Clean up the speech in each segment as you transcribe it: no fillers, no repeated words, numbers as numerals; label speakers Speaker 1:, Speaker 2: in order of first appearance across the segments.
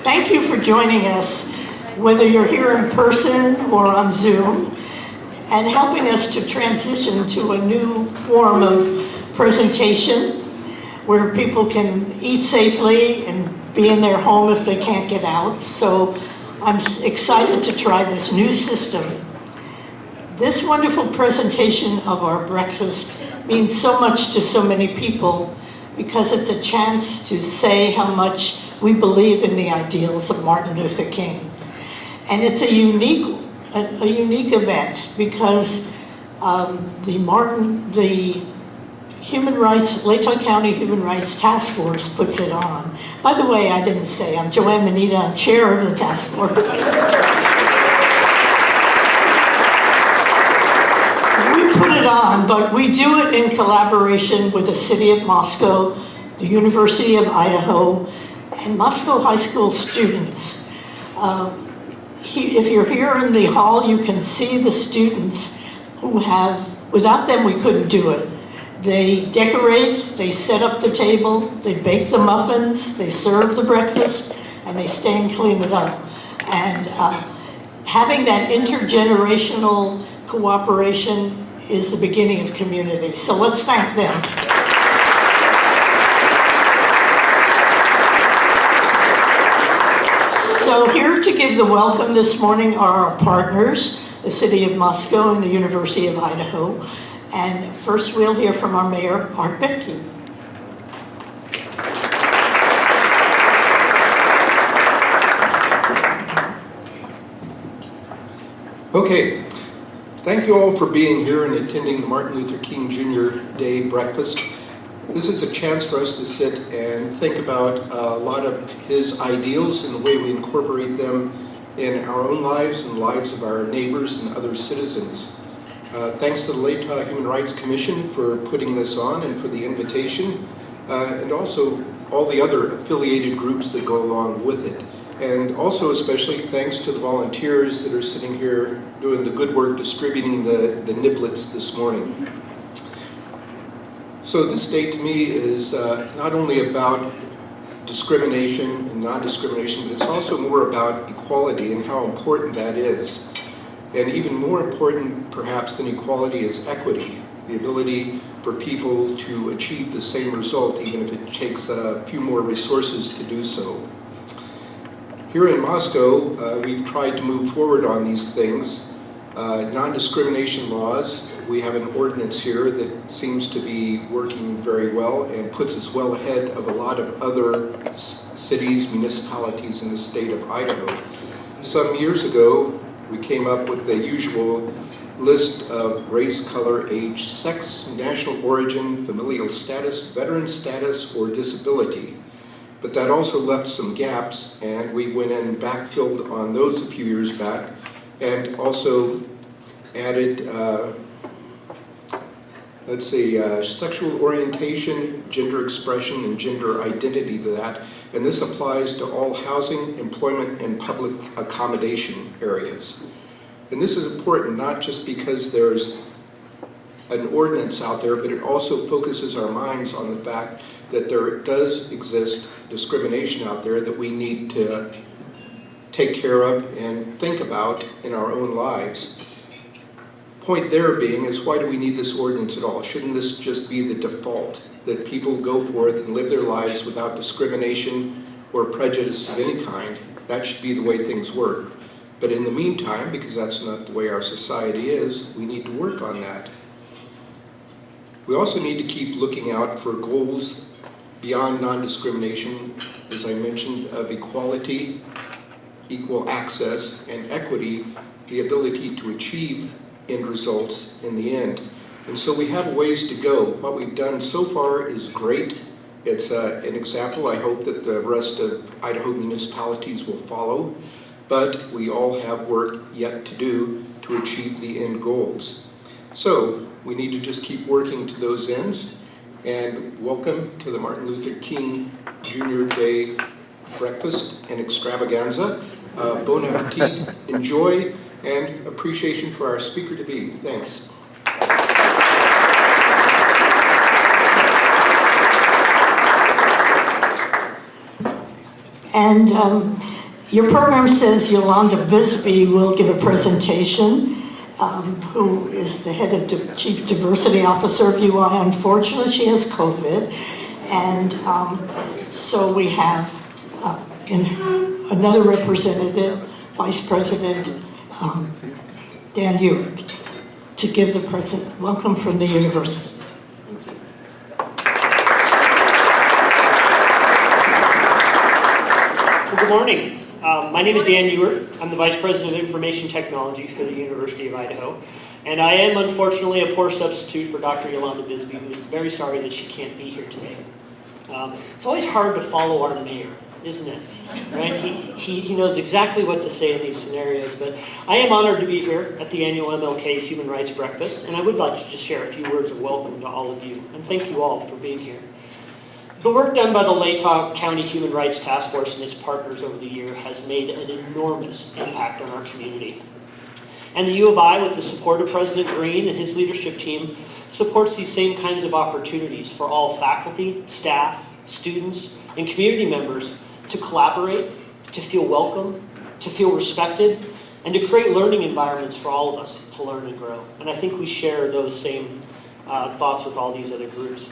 Speaker 1: Thank you for joining us, whether you're here in person or on Zoom, and helping us to transition to a new form of presentation where people can eat safely and be in their home if they can't get out. So I'm excited to try this new system. This wonderful presentation of our breakfast means so much to so many people because it's a chance to say how much we believe in the ideals of Martin Luther King. And it's a unique event because the Human Rights, Latah County Human Rights Task Force puts it on. By the way, I didn't say, I'm Joanne Manita, I'm chair of the task force. We put it on, but we do it in collaboration with the City of Moscow, the University of Idaho, and Moscow High School students. If you're here in the hall, you can see the students who have, without them we couldn't do it. They decorate, they set up the table, they bake the muffins, they serve the breakfast, and they stay and clean it up. And having that intergenerational cooperation is the beginning of community. So let's thank them. So here to give the welcome this morning are our partners, the City of Moscow and the University of Idaho. And first we'll hear from our mayor, Art Betke.
Speaker 2: Okay, thank you all for being here and attending the Martin Luther King Jr. Day breakfast. This is a chance for us to sit and think about a lot of his ideals and the way we incorporate them in our own lives and the lives of our neighbors and other citizens. Thanks to the Latah Human Rights Commission for putting this on and for the invitation, and also all the other affiliated groups that go along with it. And also especially thanks to the volunteers that are sitting here doing the good work distributing the niblets this morning. So this day to me is not only about discrimination and non-discrimination, but it's also more about equality and how important that is. And even more important, perhaps, than equality is equity, the ability for people to achieve the same result, even if it takes a few more resources to do so. Here in Moscow, we've tried to move forward on these things. Non-discrimination laws, we have an ordinance here that seems to be working very well and puts us well ahead of a lot of other cities, municipalities in the state of Idaho. Some years ago, we came up with the usual list of race, color, age, sex, national origin, familial status, veteran status, or disability. But that also left some gaps, and we went in and backfilled on those a few years back, and also added, sexual orientation, gender expression, and gender identity to that. And this applies to all housing, employment, and public accommodation areas. And this is important not just because there's an ordinance out there, but it also focuses our minds on the fact that there does exist discrimination out there that we need to take care of and think about in our own lives. Point there being is, why do we need this ordinance at all? Shouldn't this just be the default, that people go forth and live their lives without discrimination or prejudice of any kind? That should be the way things work. But in the meantime, because that's not the way our society is, we need to work on that. We also need to keep looking out for goals beyond non-discrimination, as I mentioned, of equality, equal access, and equity, the ability to achieve end results in the end. And so we have a ways to go. What we've done so far is great. It's an example. I hope that the rest of Idaho municipalities will follow, but we all have work yet to do to achieve the end goals. So we need to just keep working to those ends. And welcome to the Martin Luther King Jr. Day breakfast and extravaganza. Bon appetit, enjoy, and appreciation for our speaker to be. Thanks.
Speaker 1: And your program says Yolanda Bisbee will give a presentation, who is the head of Chief Diversity Officer of UI. Unfortunately, she has COVID. And so we have another representative, Vice President Dan Ewert, to give the president welcome from the university.
Speaker 3: Well, good morning. My name is Dan Ewert. I'm the Vice President of Information Technology for the University of Idaho. And I am, unfortunately, a poor substitute for Dr. Yolanda Bisbee, who is very sorry that she can't be here today. It's always hard to follow our mayor, isn't it? Right? He knows exactly what to say in these scenarios, but I am honored to be here at the annual MLK Human Rights Breakfast, and I would like to just share a few words of welcome to all of you, and thank you all for being here. The work done by the Latah County Human Rights Task Force and its partners over the year has made an enormous impact on our community. And the U of I, with the support of President Green and his leadership team, supports these same kinds of opportunities for all faculty, staff, students, and community members to collaborate, to feel welcome, to feel respected, and to create learning environments for all of us to learn and grow. And I think we share those same thoughts with all these other groups.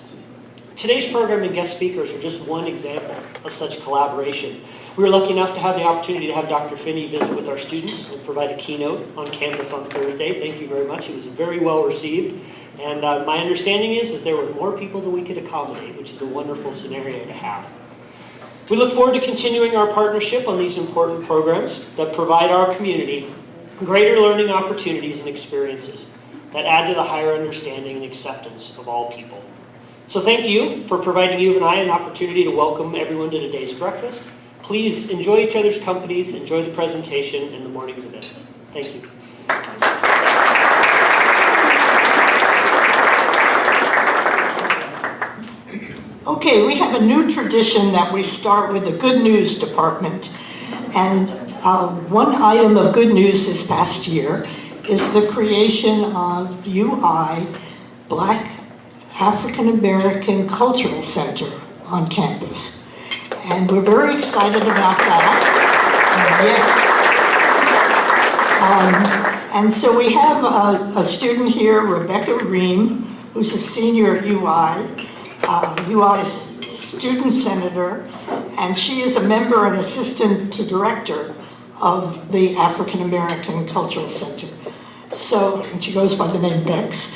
Speaker 3: Today's program and guest speakers are just one example of such collaboration. We were lucky enough to have the opportunity to have Dr. Finney visit with our students and provide a keynote on campus on Thursday. Thank you very much. It was very well received. And my understanding is that there were more people than we could accommodate, which is a wonderful scenario to have. We look forward to continuing our partnership on these important programs that provide our community greater learning opportunities and experiences that add to the higher understanding and acceptance of all people. So thank you for providing you and I an opportunity to welcome everyone to today's breakfast. Please enjoy each other's companies, enjoy the presentation and the morning's events. Thank you.
Speaker 1: Okay, we have a new tradition that we start with the good news department. And one item of good news this past year is the creation of UI, Black African American Cultural Center on campus. And we're very excited about that. Yes. And so we have a student here, Rebecca Ream, who's a senior at UI, UI's student senator, and she is a member and assistant to director of the African American Cultural Center. So, and she goes by the name Bex.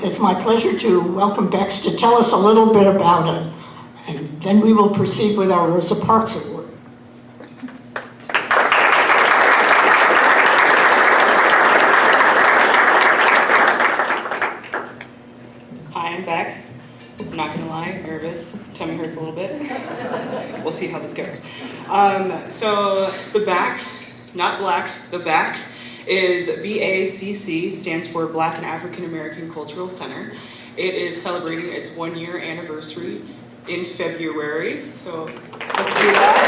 Speaker 1: It's my pleasure to welcome Bex to tell us a little bit about it, and then we will proceed with our Rosa Parks Award.
Speaker 4: Hi, I'm Bex. I'm not gonna lie, nervous. Tummy hurts a little bit. We'll see how this goes. So the BAC, not black, the BAC is BACC, stands for Black and African American Cultural Center. It is celebrating its 1-year anniversary in February. So let's do that.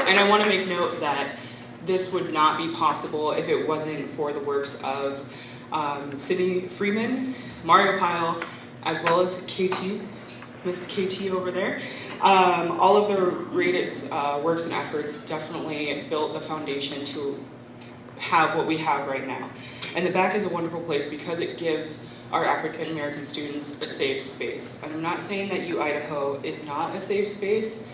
Speaker 4: And I want to make note that this would not be possible if it wasn't for the works of Sydney Freeman, Mario Pyle, as well as KT, Miss KT over there. All of their greatest works and efforts definitely built the foundation to have what we have right now. And the BAC is a wonderful place because it gives our African American students a safe space. And I'm not saying that Idaho is not a safe space,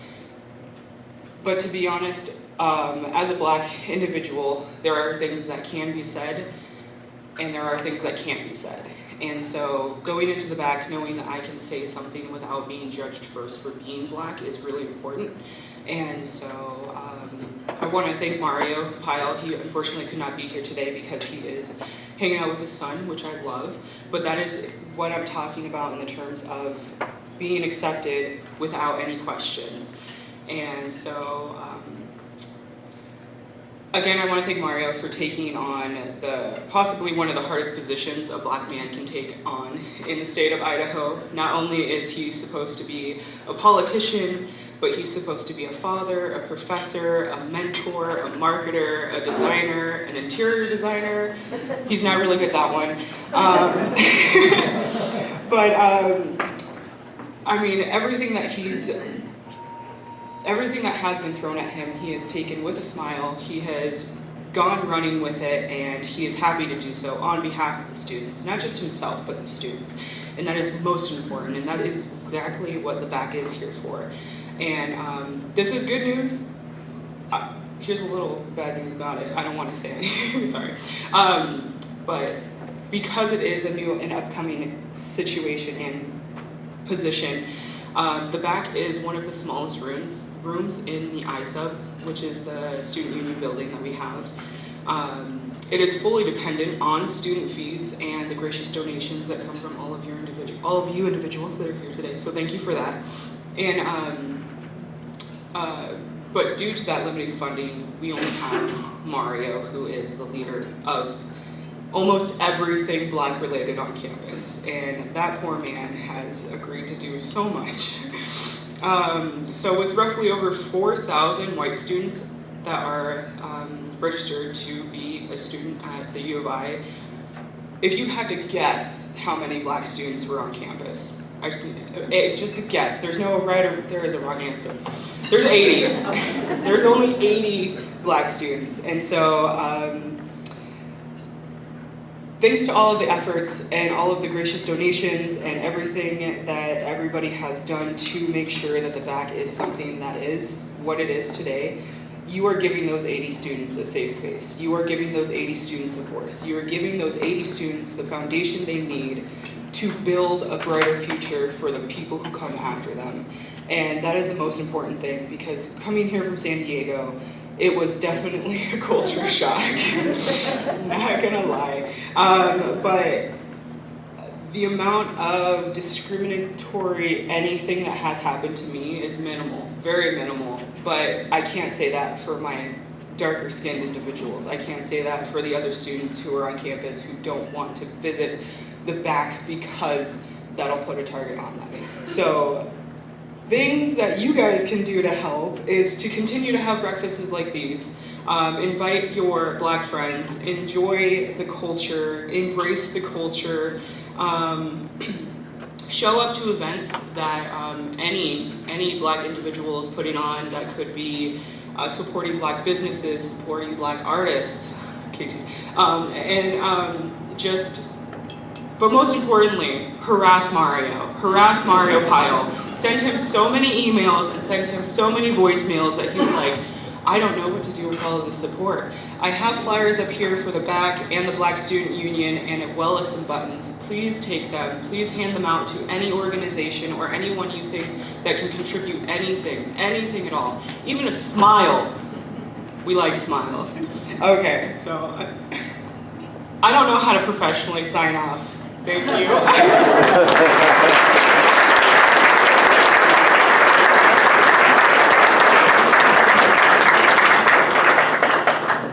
Speaker 4: but to be honest, as a Black individual, there are things that can be said and there are things that can't be said. And so going into the BAC knowing that I can say something without being judged first for being Black is really important. And so I want to thank Mario Pyle. He unfortunately could not be here today because he is hanging out with his son, which I love. But that is what I'm talking about in the terms of being accepted without any questions. And so again, I want to thank Mario for taking on possibly one of the hardest positions a Black man can take on in the state of Idaho. Not only is he supposed to be a politician, but he's supposed to be a father, a professor, a mentor, a marketer, a designer, an interior designer. He's not really good at that one. I mean, everything that he's everything that has been thrown at him, he has taken with a smile. He has gone running with it, and he is happy to do so on behalf of the students, not just himself, but the students. And that is most important, and that is exactly what the back is here for. And this is good news. Here's a little bad news about it. I don't want to say anything, sorry. But because it is a new and upcoming situation and position, the back is one of the smallest rooms in the ISUB, which is the student union building that we have. It is fully dependent on student fees and the gracious donations that come from all of you individuals that are here today. So thank you for that. And but due to that limiting funding, we only have Mario, who is the leader of almost everything Black related on campus, and that poor man has agreed to do so much. So with roughly over 4,000 white students that are registered to be a student at the U of I, if you had to guess how many Black students were on campus, just a guess, there's no right or there is a wrong answer. There's 80. There's only 80 Black students, and so thanks to all of the efforts and all of the gracious donations and everything that everybody has done to make sure that the VAC is something that is what it is today, you are giving those 80 students a safe space. You are giving those 80 students a voice. You are giving those 80 students the foundation they need to build a brighter future for the people who come after them. And that is the most important thing, because coming here from San Diego, it was definitely a culture shock, not gonna lie. But the amount of discriminatory anything that has happened to me is minimal, very minimal. But I can't say that for my darker skinned individuals. I can't say that for the other students who are on campus who don't want to visit the back because that'll put a target on them. So things that you guys can do to help is to continue to have breakfasts like these. Invite your Black friends, enjoy the culture, embrace the culture, show up to events that any Black individual is putting on that could be supporting Black businesses, supporting Black artists, but most importantly, harass Mario Pyle. Send him so many emails and send him so many voicemails that he's like, I don't know what to do with all of this support. I have flyers up here for the BAC and the Black Student Union, and as well as some buttons. Please take them. Please hand them out to any organization or anyone you think that can contribute anything at all. Even a smile. We like smiles. Okay, so I don't know how to professionally sign off. Thank you.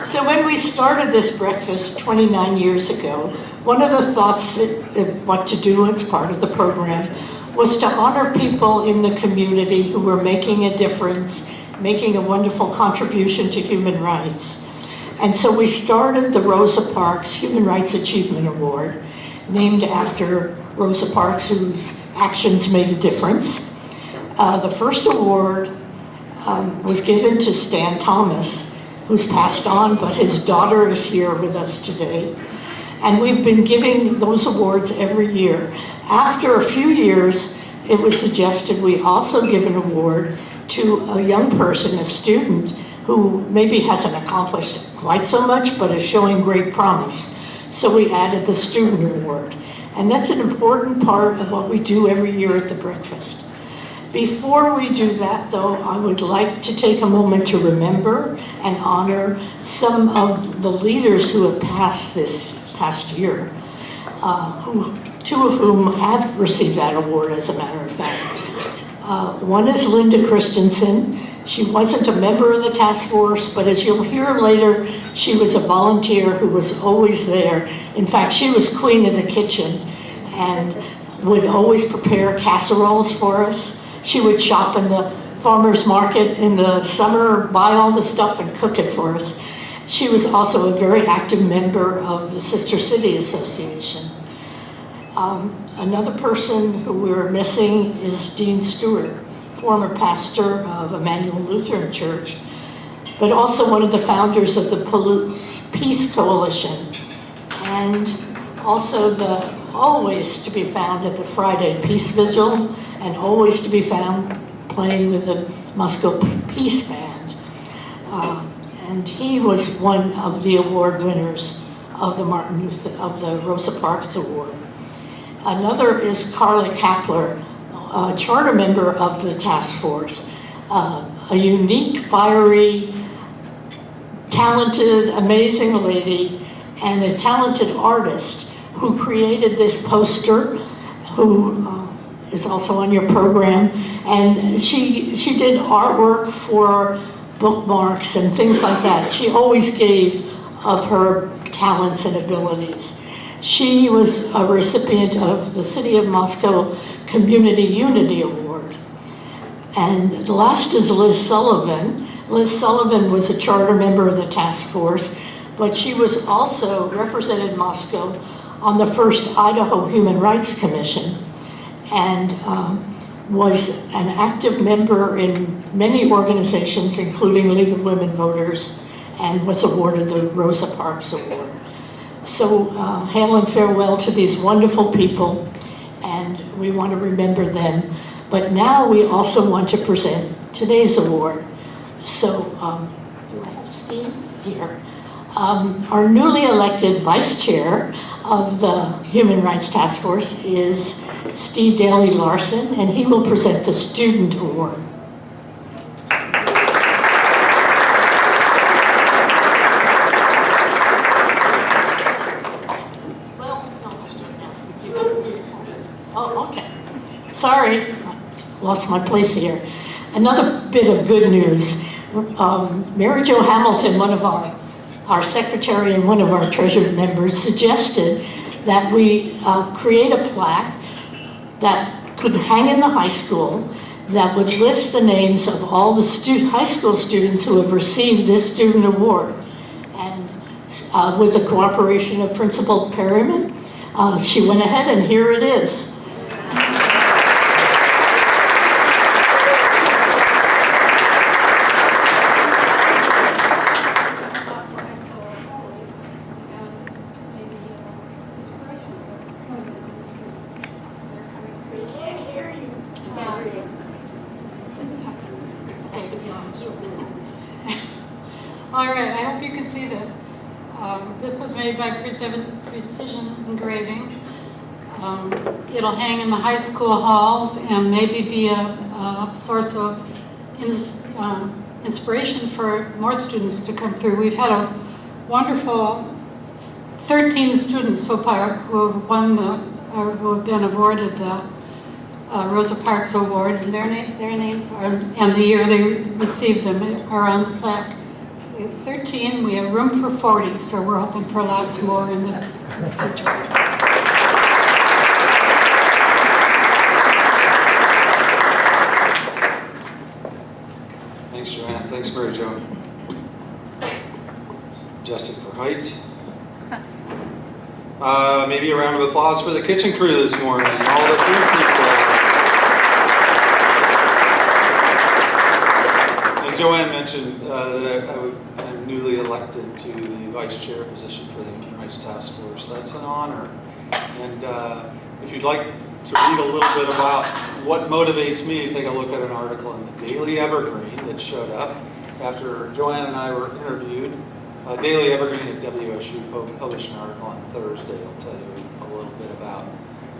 Speaker 1: So when we started this breakfast 29 years ago, one of the thoughts of what to do as part of the program was to honor people in the community who were making a difference, making a wonderful contribution to human rights. And so we started the Rosa Parks Human Rights Achievement Award, named after Rosa Parks, whose actions made a difference. The first award was given to Stan Thomas, who's passed on, but his daughter is here with us today. And we've been giving those awards every year. After a few years, it was suggested we also give an award to a young person, a student, who maybe hasn't accomplished quite so much, but is showing great promise. So we added the student award. And that's an important part of what we do every year at the breakfast. Before we do that, though, I would like to take a moment to remember and honor some of the leaders who have passed this past year, two of whom have received that award, as a matter of fact. One is Linda Christensen. She wasn't a member of the task force, but as you'll hear later, she was a volunteer who was always there. In fact, she was queen of the kitchen and would always prepare casseroles for us. She would shop in the farmer's market in the summer, buy all the stuff and cook it for us. She was also a very active member of the Sister City Association. Another person who we're missing is Dean Stewart, former pastor of Emmanuel Lutheran Church, but also one of the founders of the Peace Coalition, and also always to be found at the Friday Peace Vigil, and always to be found playing with the Moscow Peace Band. And he was one of the award winners of the Rosa Parks Award. Another is Carla Kapler, a charter member of the task force, a unique, fiery, talented, amazing lady, and a talented artist who created this poster, who is also on your program. And she did artwork for bookmarks and things like that. She always gave of her talents and abilities. She was a recipient of the City of Moscow Community Unity Award. And the last is Liz Sullivan. Liz Sullivan was a charter member of the task force, but she was also represented Moscow on the first Idaho Human Rights Commission, and was an active member in many organizations, including League of Women Voters, and was awarded the Rosa Parks Award. So hail and farewell to these wonderful people, and we want to remember them. But now we also want to present today's award. So, do I have Steve here? Our newly elected vice chair of the Human Rights Task Force is Steve Daly Larson, and he will present the Student Award. Oh, okay. Sorry, lost my place here. Another bit of good news. Mary Jo Hamilton, one of our secretary and one of our treasured members, suggested that we create a plaque that could hang in the high school that would list the names of all the high school students who have received this student award. And with the cooperation of Principal Perryman, she went ahead, and here it is.
Speaker 5: All right, I hope you can see this. This was made by Precision Engraving. It'll hang in the high school halls and maybe be a source of inspiration for more students to come through. We've had a wonderful 13 students so far who have won or who have been awarded the Rosa Parks Award, and their names are, and the year they received them are on the plaque. We have 13, we have room for 40, so we're hoping for lots more in the future.
Speaker 6: Thanks, Joanne. Thanks, Mary Jo. Adjusted for height. Maybe a round of applause for the kitchen crew this morning and all the food people. And Joanne mentioned that I'm newly elected to the vice chair position for the Human Rights Task Force. That's an honor. And if you'd like to read a little bit about what motivates me, take a look at an article in the Daily Evergreen that showed up after Joanne and I were interviewed. Daily Evergreen at WSU published an article on Thursday. I'll tell you a little bit about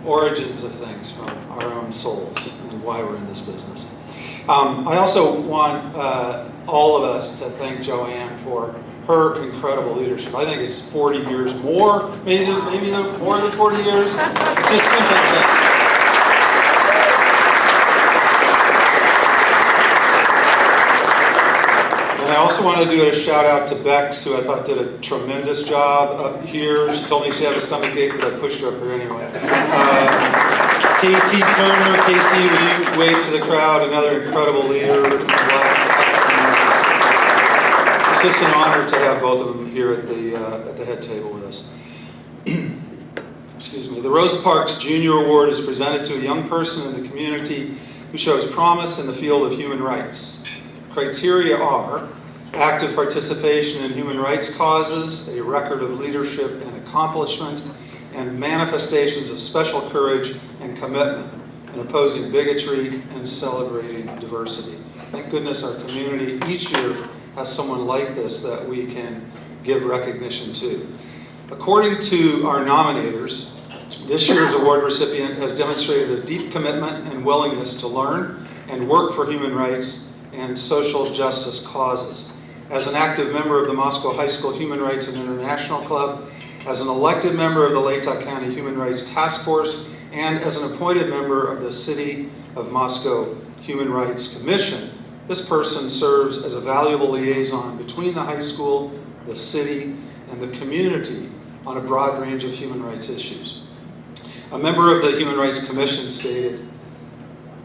Speaker 6: origins of things from our own souls and why we're in this business. I also want all of us to thank Joanne for her incredible leadership. I think it's 40 years more, maybe more than 40 years. Just simply thank you. And I also want to do a shout out to Bex, who I thought did a tremendous job up here. She told me she had a stomach ache, but I pushed her up here anyway. KT Turner, KT, will you wave to the crowd? Another incredible leader. It's just an honor to have both of them here at the head table with us. Excuse me. The Rosa Parks Junior Award is presented to a young person in the community who shows promise in the field of human rights. Criteria are active participation in human rights causes, a record of leadership and accomplishment, and manifestations of special courage and commitment in opposing bigotry and celebrating diversity. Thank goodness our community each year has someone like this that we can give recognition to. According to our nominators, this year's award recipient has demonstrated a deep commitment and willingness to learn and work for human rights and social justice causes. As an active member of the Moscow High School Human Rights and International Club, as an elected member of the Latah County Human Rights Task Force, and as an appointed member of the City of Moscow Human Rights Commission, this person serves as a valuable liaison between the high school, the city, and the community on a broad range of human rights issues. A member of the Human Rights Commission stated,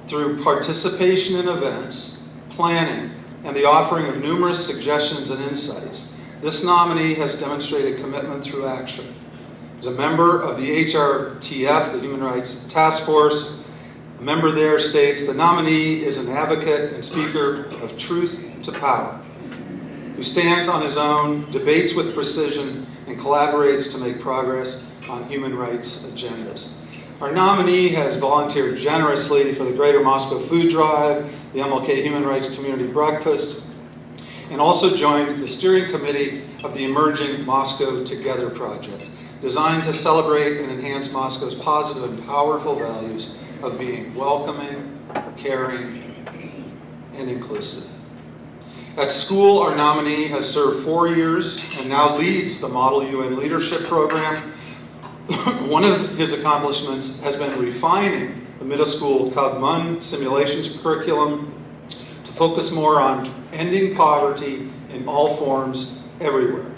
Speaker 6: through participation in events, planning, and the offering of numerous suggestions and insights, this nominee has demonstrated commitment through action. As a member of the HRTF, the Human Rights Task Force, a member there states, the nominee is an advocate and speaker of truth to power, who stands on his own, debates with precision, and collaborates to make progress on human rights agendas. Our nominee has volunteered generously for the Greater Moscow Food Drive, the MLK Human Rights Community Breakfast, and also joined the steering committee of the Emerging Moscow Together project, designed to celebrate and enhance Moscow's positive and powerful values of being welcoming, caring, and inclusive. At school, our nominee has served 4 years and now leads the Model UN Leadership Program. One of his accomplishments has been refining the middle school Kavmun simulations curriculum to focus more on ending poverty in all forms everywhere.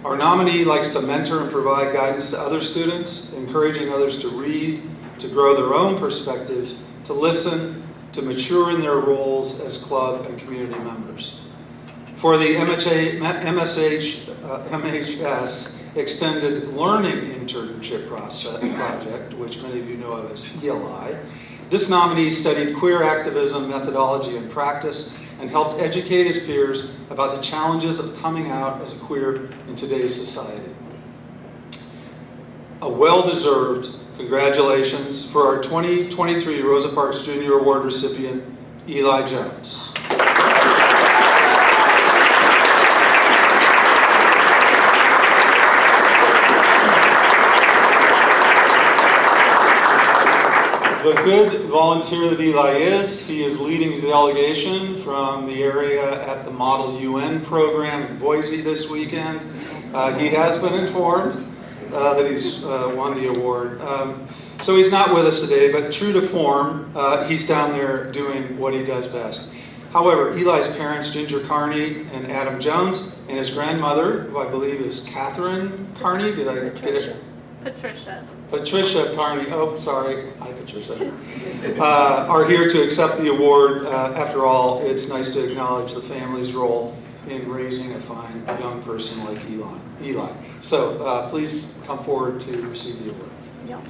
Speaker 6: Our nominee likes to mentor and provide guidance to other students, encouraging others to read, to grow their own perspectives, to listen, to mature in their roles as club and community members. For the MHS Extended Learning Internship Project, which many of you know of as ELI, this nominee studied queer activism, methodology, and practice, and helped educate his peers about the challenges of coming out as a queer in today's society. A well-deserved congratulations for our 2023 Rosa Parks Junior Award recipient, Eli Jones. The good volunteer that Eli is, he is leading the delegation from the area at the Model UN program in Boise this weekend. He has been informed that he's won the award. So he's not with us today, but true to form, he's down there doing what he does best. However, Eli's parents, Ginger Carney and Adam Jones, and his grandmother, who I believe is Catherine Carney, did I get it? Patricia Carney, oh, sorry, hi Patricia, are here to accept the award. After all, it's nice to acknowledge the family's role in raising a fine young person like Eli. So please come forward to receive the award.
Speaker 1: Yeah.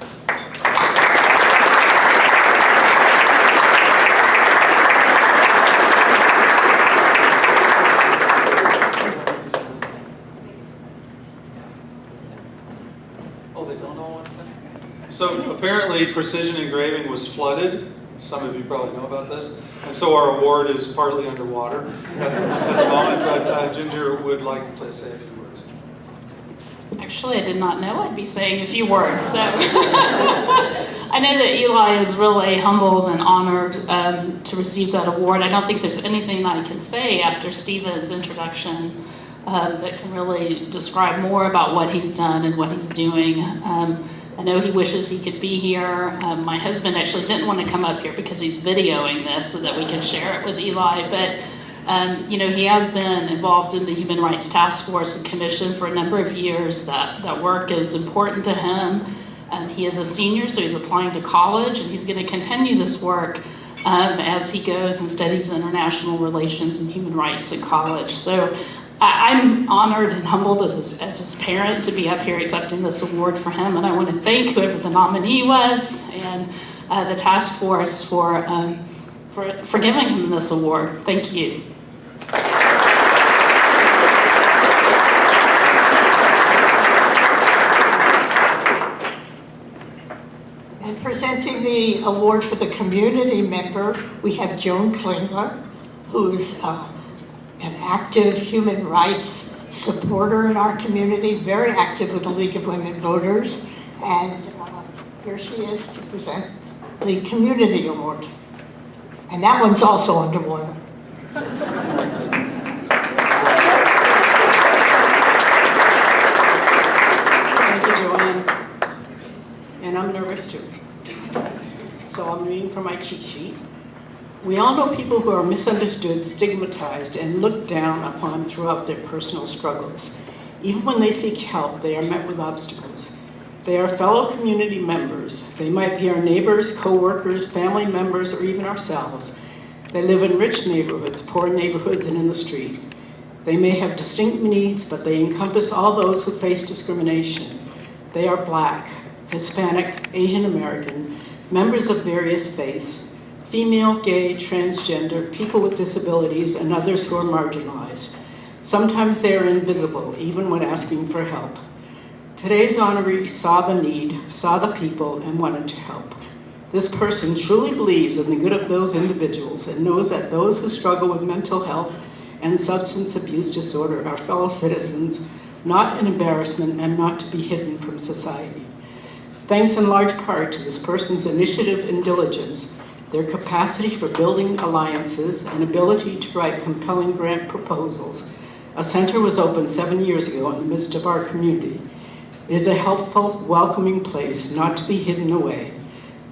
Speaker 6: So apparently precision engraving was flooded. Some of you probably know about this. And so our award is partly underwater at the moment, but Ginger would like to say a few words.
Speaker 7: Actually, I did not know I'd be saying a few words. So I know that Eli is really humbled and honored to receive that award. I don't think there's anything that I can say after Stephen's introduction that can really describe more about what he's done and what he's doing. I know he wishes he could be here. My husband actually didn't want to come up here because he's videoing this so that we can share it with Eli. But you know, he has been involved in the Human Rights Task Force and Commission for a number of years. That work is important to him. He is a senior, so he's applying to college, and he's going to continue this work as he goes and studies international relations and human rights at college. So I'm honored and humbled as his parent to be up here accepting this award for him, and I want to thank whoever the nominee was and the task force for for giving him this award. Thank you.
Speaker 1: And presenting the award for the community member, we have Joan Klingler, who's an active human rights supporter in our community, very active with the League of Women Voters. And here she is to present the community award. And that one's also underwater.
Speaker 8: Thank you, Joanne. And I'm nervous too. So I'm reading from my cheat sheet. We all know people who are misunderstood, stigmatized, and looked down upon throughout their personal struggles. Even when they seek help, they are met with obstacles. They are fellow community members. They might be our neighbors, co-workers, family members, or even ourselves. They live in rich neighborhoods, poor neighborhoods, and in the street. They may have distinct needs, but they encompass all those who face discrimination. They are Black, Hispanic, Asian American, members of various faiths, female, gay, transgender, people with disabilities, and others who are marginalized. Sometimes they are invisible, even when asking for help. Today's honoree saw the need, saw the people, and wanted to help. This person truly believes in the good of those individuals and knows that those who struggle with mental health and substance abuse disorder are fellow citizens, not an embarrassment and not to be hidden from society. Thanks in large part to this person's initiative and diligence, their capacity for building alliances and ability to write compelling grant proposals, a center was opened 7 years ago in the midst of our community. It is a helpful, welcoming place not to be hidden away.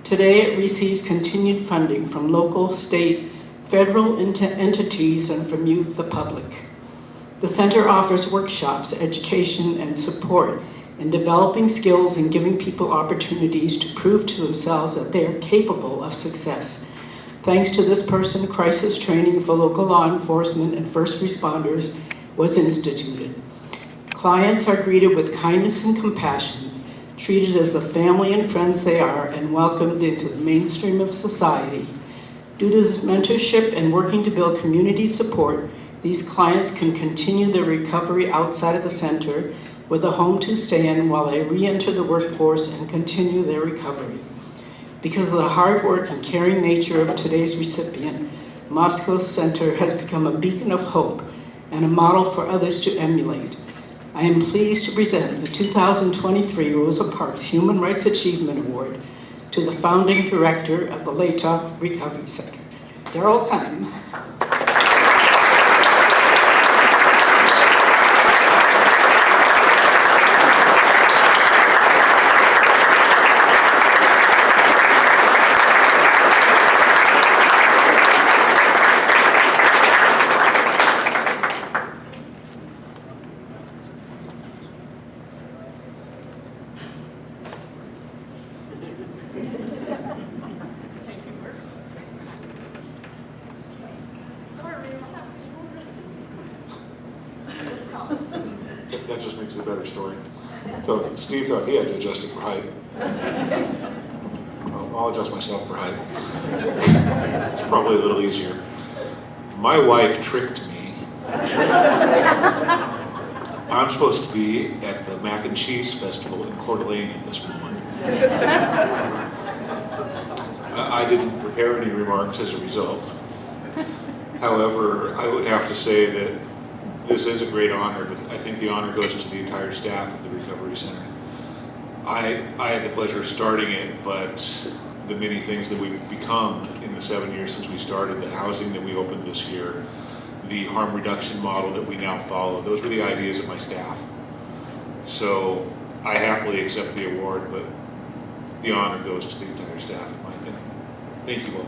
Speaker 8: Today it receives continued funding from local, state, federal entities and from you, the public. The center offers workshops, education, and support in developing skills and giving people opportunities to prove to themselves that they are capable of success. Thanks to this person, crisis training for local law enforcement and first responders was instituted. Clients are greeted with kindness and compassion, treated as the family and friends they are, and welcomed into the mainstream of society. Due to this mentorship and working to build community support, these clients can continue their recovery outside of the center with a home to stay in while they re-enter the workforce and continue their recovery. Because of the hard work and caring nature of today's recipient, Moscow Center has become a beacon of hope and a model for others to emulate. I am pleased to present the 2023 Rosa Parks Human Rights Achievement Award to the founding director of the Latah Recovery Center, Daryl Cunningham.
Speaker 9: That just makes it a better story. So Steve thought he had to adjust it for height. Well, I'll adjust myself for height. It's probably a little easier. My wife tricked me. I'm supposed to be at the Mac and Cheese Festival in Coeur d'Alene at this moment. I didn't prepare any remarks as a result. However, I would have to say that this is a great honor, but I think the honor goes to the entire staff of the Recovery Center. I had the pleasure of starting it, but the many things that we've become in the 7 years since we started, the housing that we opened this year, the harm reduction model that we now follow, those were the ideas of my staff. So I happily accept the award, but the honor goes to the entire staff, in my opinion. Thank you all.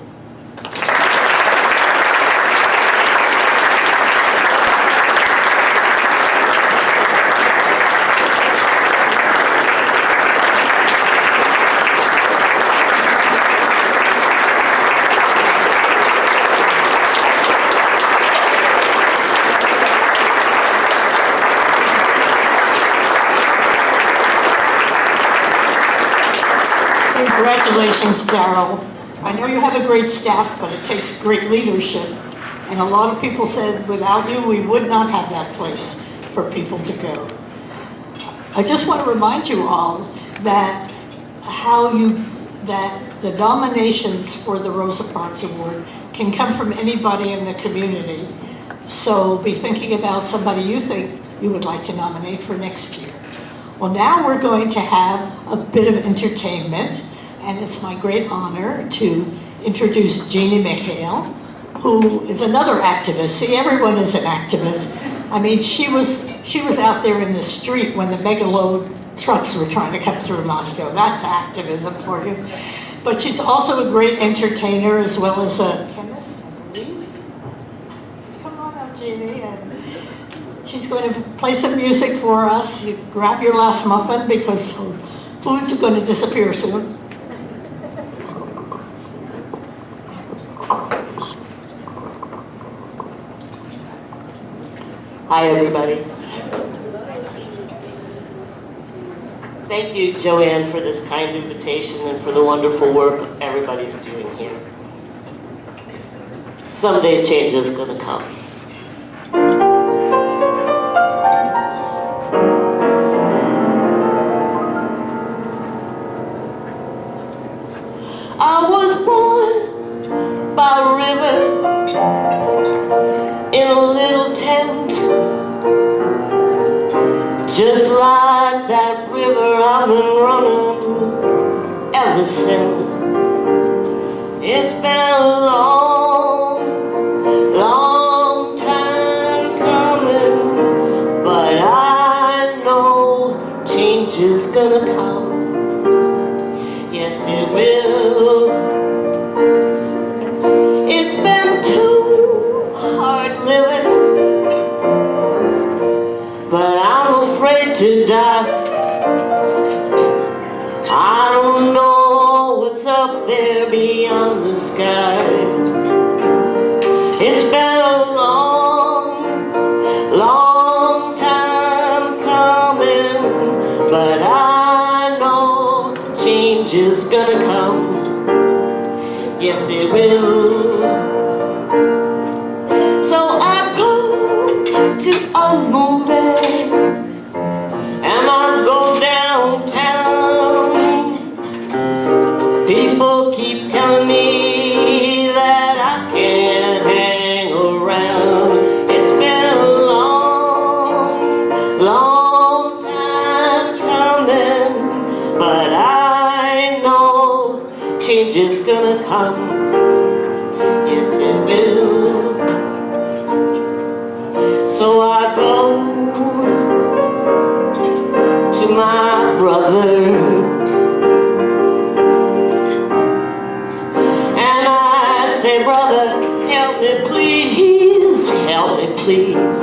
Speaker 1: Congratulations, Daryl. I know you have a great staff, but it takes great leadership. And a lot of people said, without you, we would not have that place for people to go. I just want to remind you all that that the nominations for the Rosa Parks Award can come from anybody in the community. So be thinking about somebody you think you would like to nominate for next year. Well, now we're going to have a bit of entertainment, and it's my great honor to introduce Jeannie Michael, who is another activist. See, everyone is an activist. I mean, she was out there in the street when the megaload trucks were trying to come through Moscow. That's activism for you. But she's also a great entertainer as well as a chemist, I believe. Come on up, Jeannie. And she's going to play some music for us. You grab your last muffin because food's going to disappear soon.
Speaker 10: Hi, everybody. Thank you, Joanne, for this kind invitation and for the wonderful work everybody's doing here. Someday change is going to come. I was born by a river in a little tent. Just like that river, I've been running ever since. It's been a long, long time coming, but I know change is gonna come. Yes, it will. It's been too hard living, but I'm afraid to die. I don't know what's up there beyond the sky. It's been a long, long time coming, but I know change is gonna come. Yes, it will. So I go to a movie and I go downtown. People keep telling me that I can't hang around. It's been a long, long time coming, but I know change is gonna come. Yes, it will. So I go to my brother and I say, brother, help me please, help me please.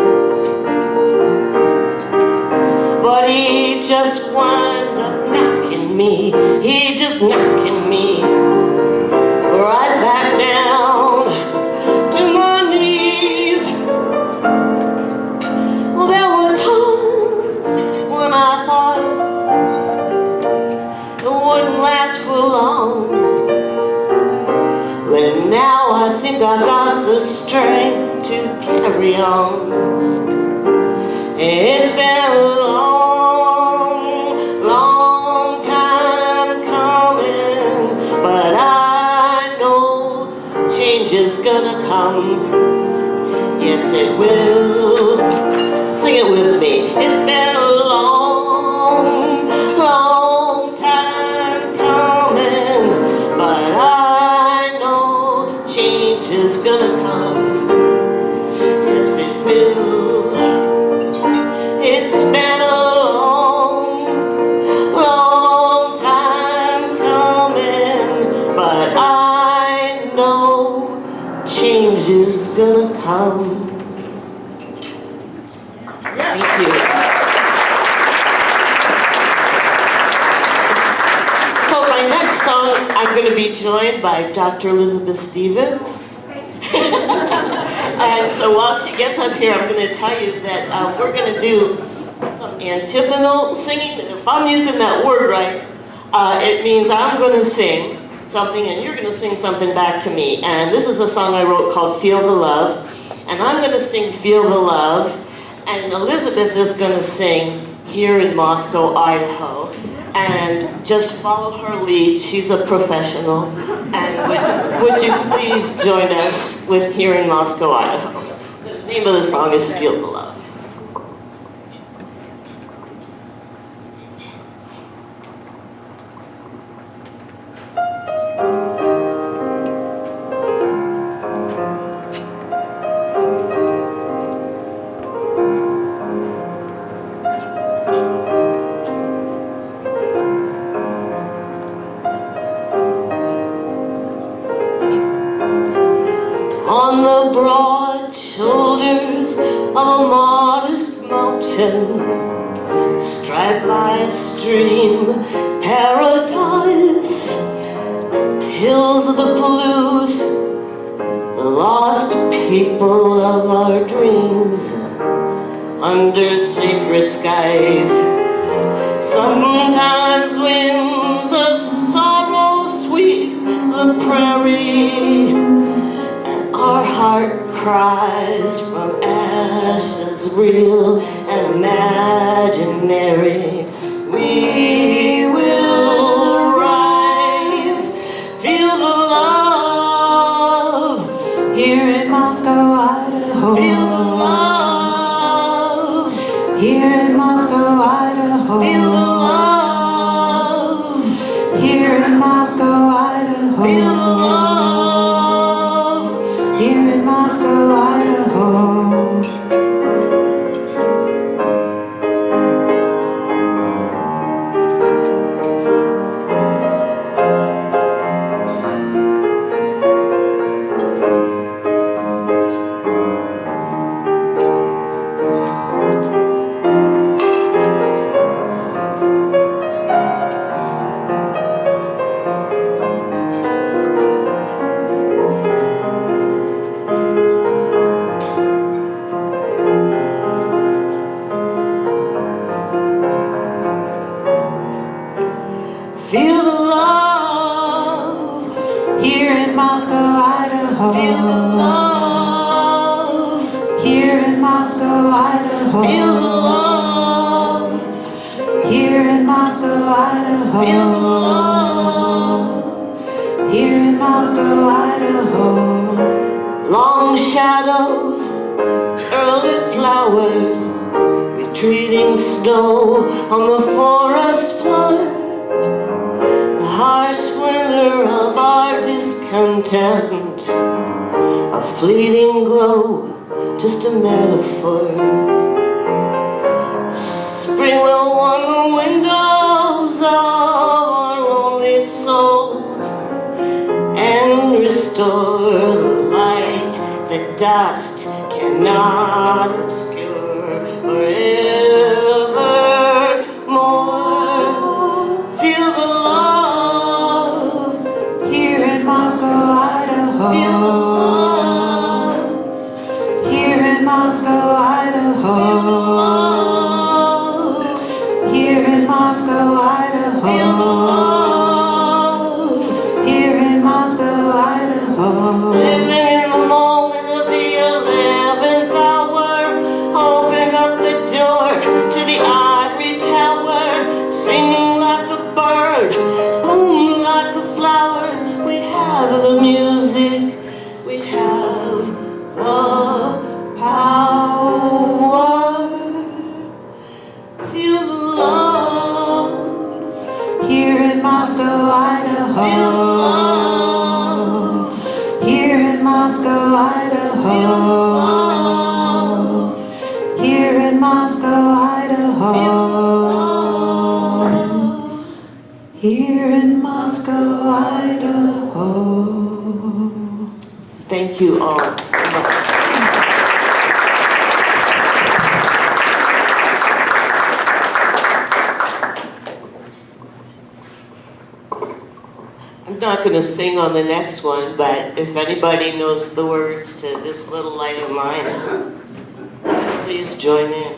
Speaker 10: But he just winds up knocking me, he just knocking me right back down to my knees. Well, there were times when I thought it wouldn't last for long, but now I think I got the strength to carry on. It's been a long, long time coming, but I know change is gonna come. Yes, it will. Sing it with me. It's been a long, long time coming, but I know change is gonna come. Yes, it will. It's been a long, long time coming, but I know change is gonna come. Thank you. So my next song, I'm going to be joined by Dr. Elizabeth Stevens. And so while she gets up here, I'm going to tell you that we're going to do some antiphonal singing. If I'm using that word right, it means I'm going to sing something and you're going to sing something back to me. And this is a song I wrote called Feel the Love. And I'm going to sing Feel the Love. And Elizabeth is going to sing Here in Moscow, Idaho. And just follow her lead. She's a professional. And would you please join us with Here in Moscow, Idaho. The name of the song is Feel the Love. On the broad shoulders of a modest mountain, striped by a stream, paradise, hills of the blues, the lost people of our dreams, under sacred skies. Sometimes winds of sorrow sweep the prairie, our heart cries from ashes real and imaginary. We will rise, feel the love, here in Moscow, Idaho. Feel the love, here in Moscow, Idaho. Feel the love, here in Moscow, Idaho. Feel the love, here in Moscow, Idaho. Feel the love, here in Moscow, Idaho. Feel the love, here in Moscow, Idaho. Feel the love, here in Moscow, Idaho. Feel the love, here in Moscow, Idaho. Long shadows, early flowers, retreating snow on the forest floor. Harsh winter of our discontent, a fleeting glow, just a metaphor. Spring will warm the windows of our lonely souls and restore the light that dust cannot obscure forevermore. Feel the love, here in Moscow, Idaho. Feel the love, here in Moscow, Idaho. Feel the love, here in Moscow, Idaho. Feel the love, here in Moscow, Idaho. Living in the moment of the 11th hour, open up the door to the ivory tower, singing like a bird, bloom like a flower. We have the music, we have the power. Feel the love, here in Moscow, Idaho. Feel the love, here in Moscow, Idaho. Feel the love, here in Moscow, Idaho. Here in Moscow, Idaho. Thank you all so much. I'm not going to sing on the next one, but if anybody knows the words to This Little Light of Mine, please join in.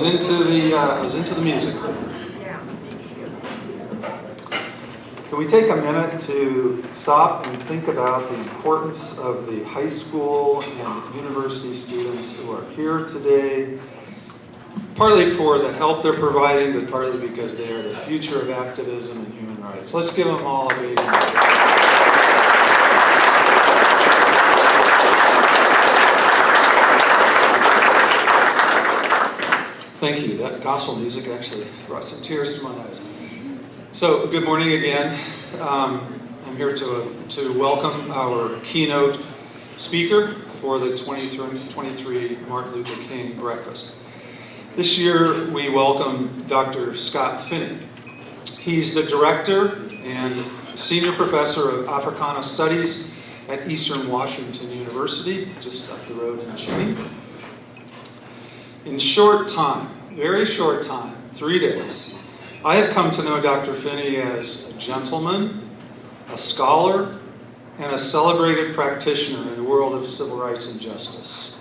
Speaker 6: into the music. Can we take a minute to stop and think about the importance of the high school and university students who are here today, partly for the help they're providing, but partly because they are the future of activism and human rights. Let's give them all a big hand. Thank you. That gospel music actually brought some tears to my eyes. So, good morning again. I'm here to welcome our keynote speaker for the 2023 Martin Luther King Breakfast. This year, we welcome Dr. Scott Finney. He's the director and senior professor of Africana Studies at Eastern Washington University, just up the road in Cheney. In short time, very short time, 3 days, I have come to know Dr. Finney as a gentleman, a scholar, and a celebrated practitioner in the world of civil rights and justice.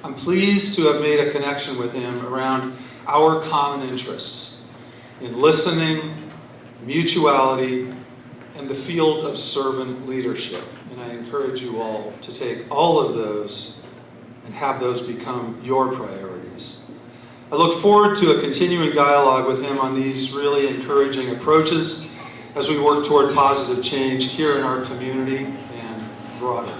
Speaker 6: I'm pleased to have made a connection with him around our common interests in listening, mutuality, and the field of servant leadership. And I encourage you all to take all of those and have those become your priorities. I look forward to a continuing dialogue with him on these really encouraging approaches as we work toward positive change here in our community and broader.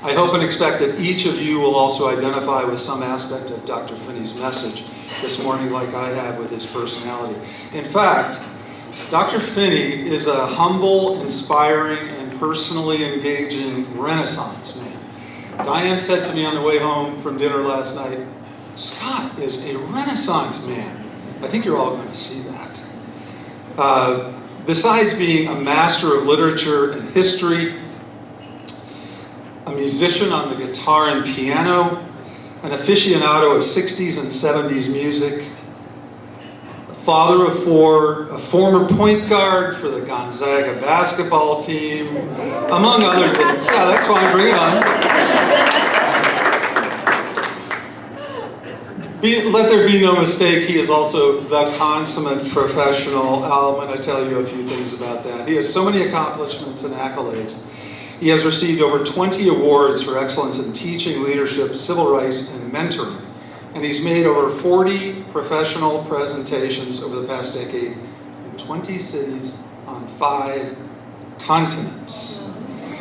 Speaker 6: I hope and expect that each of you will also identify with some aspect of Dr. Finney's message this morning like I have with his personality. In fact, Dr. Finney is a humble, inspiring, and personally engaging Renaissance man. Diane said to me on the way home from dinner last night, Scott is a Renaissance man. I think you're all going to see that. Besides being a master of literature and history, a musician on the guitar and piano, an aficionado of 60s and 70s music, a father of four, a former point guard for the Gonzaga basketball team, among other things. Yeah, that's fine, bring it on. Let there be no mistake, he is also the consummate professional. I'm going to tell you a few things about that. He has so many accomplishments and accolades. He has received over 20 awards for excellence in teaching, leadership, civil rights, and mentoring. And he's made over 40 professional presentations over the past decade in 20 cities on 5 continents.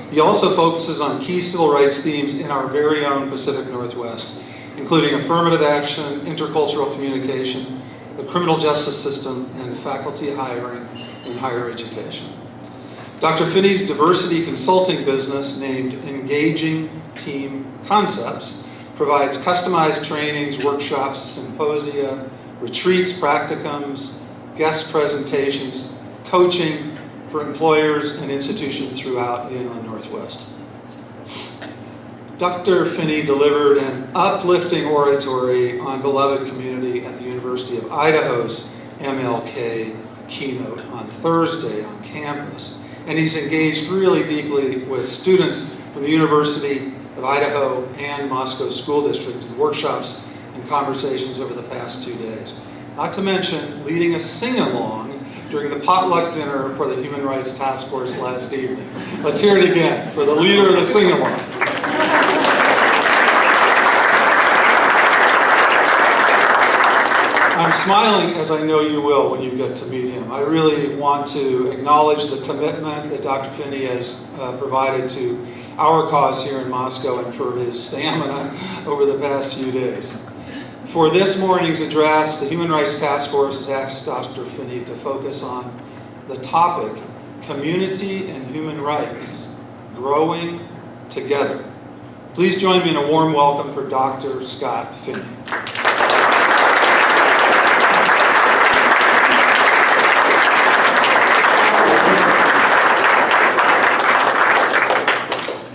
Speaker 6: He also focuses on key civil rights themes in our very own Pacific Northwest, including affirmative action, intercultural communication, the criminal justice system, and faculty hiring in higher education. Dr. Finney's diversity consulting business, named Engaging Team Concepts, provides customized trainings, workshops, symposia, retreats, practicums, guest presentations, coaching for employers and institutions throughout the Inland Northwest. Dr. Finney delivered an uplifting oratory on beloved community at the University of Idaho's MLK keynote on Thursday on campus. And he's engaged really deeply with students from the University of Idaho and Moscow School District in workshops and conversations over the past 2 days. Not to mention leading a sing-along during the potluck dinner for the Human Rights Task Force last evening. Let's hear it again for the leader of the sing-along. I'm smiling, as I know you will when you get to meet him. I really want to acknowledge the commitment that Dr. Finney has provided to our cause here in Moscow and for his stamina over the past few days. For this morning's address, the Human Rights Task Force has asked Dr. Finney to focus on the topic, community and human rights, growing together. Please join me in a warm welcome for Dr. Scott Finney.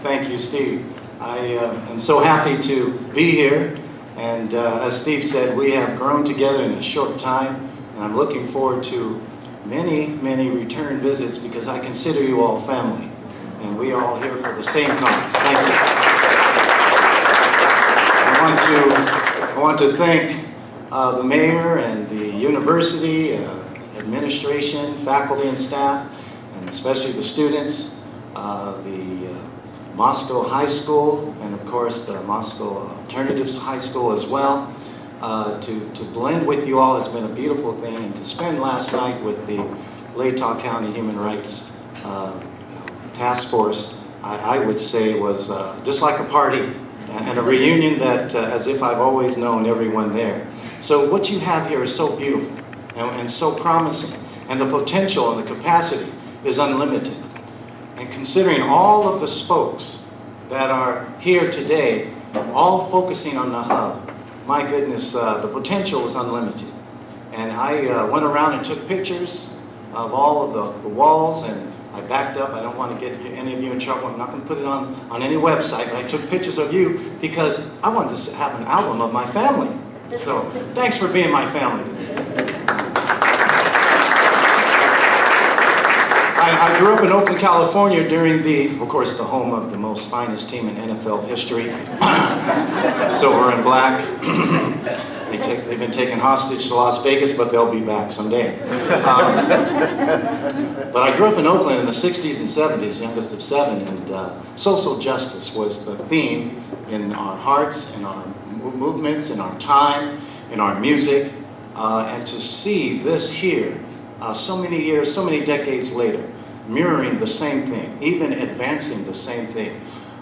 Speaker 11: Thank you, Steve. I am so happy to be here, and as Steve said, we have grown together in a short time, and I'm looking forward to many, many return visits because I consider you all family, and we are all here for the same cause. Thank you. I I want to thank the mayor and the university, administration, faculty and staff, and especially the students, the Moscow High School, and of course the Moscow Alternatives High School as well. To blend with you all has been a beautiful thing, and to spend last night with the Latah County Human Rights Task Force, I would say was just like a party and a reunion that as if I've always known everyone there. So what you have here is so beautiful and so promising, and the potential and the capacity is unlimited. And considering all of the spokes that are here today, all focusing on the hub, my goodness, the potential is unlimited. And I went around and took pictures of all of the walls, and I backed up. I don't want to get any of you in trouble. I'm not going to put it on any website, but I took pictures of you because I wanted to have an album of my family. So thanks for being my family today. I grew up in Oakland, California during of course, the home of the most finest team in NFL history. Silver and black. They've been taken hostage to Las Vegas, but they'll be back someday. But I grew up in Oakland in the 60s and 70s, youngest of 7, and social justice was the theme in our hearts, in our movements, in our time, in our music. And to see this here, so many years, so many decades later, mirroring the same thing, even advancing the same thing.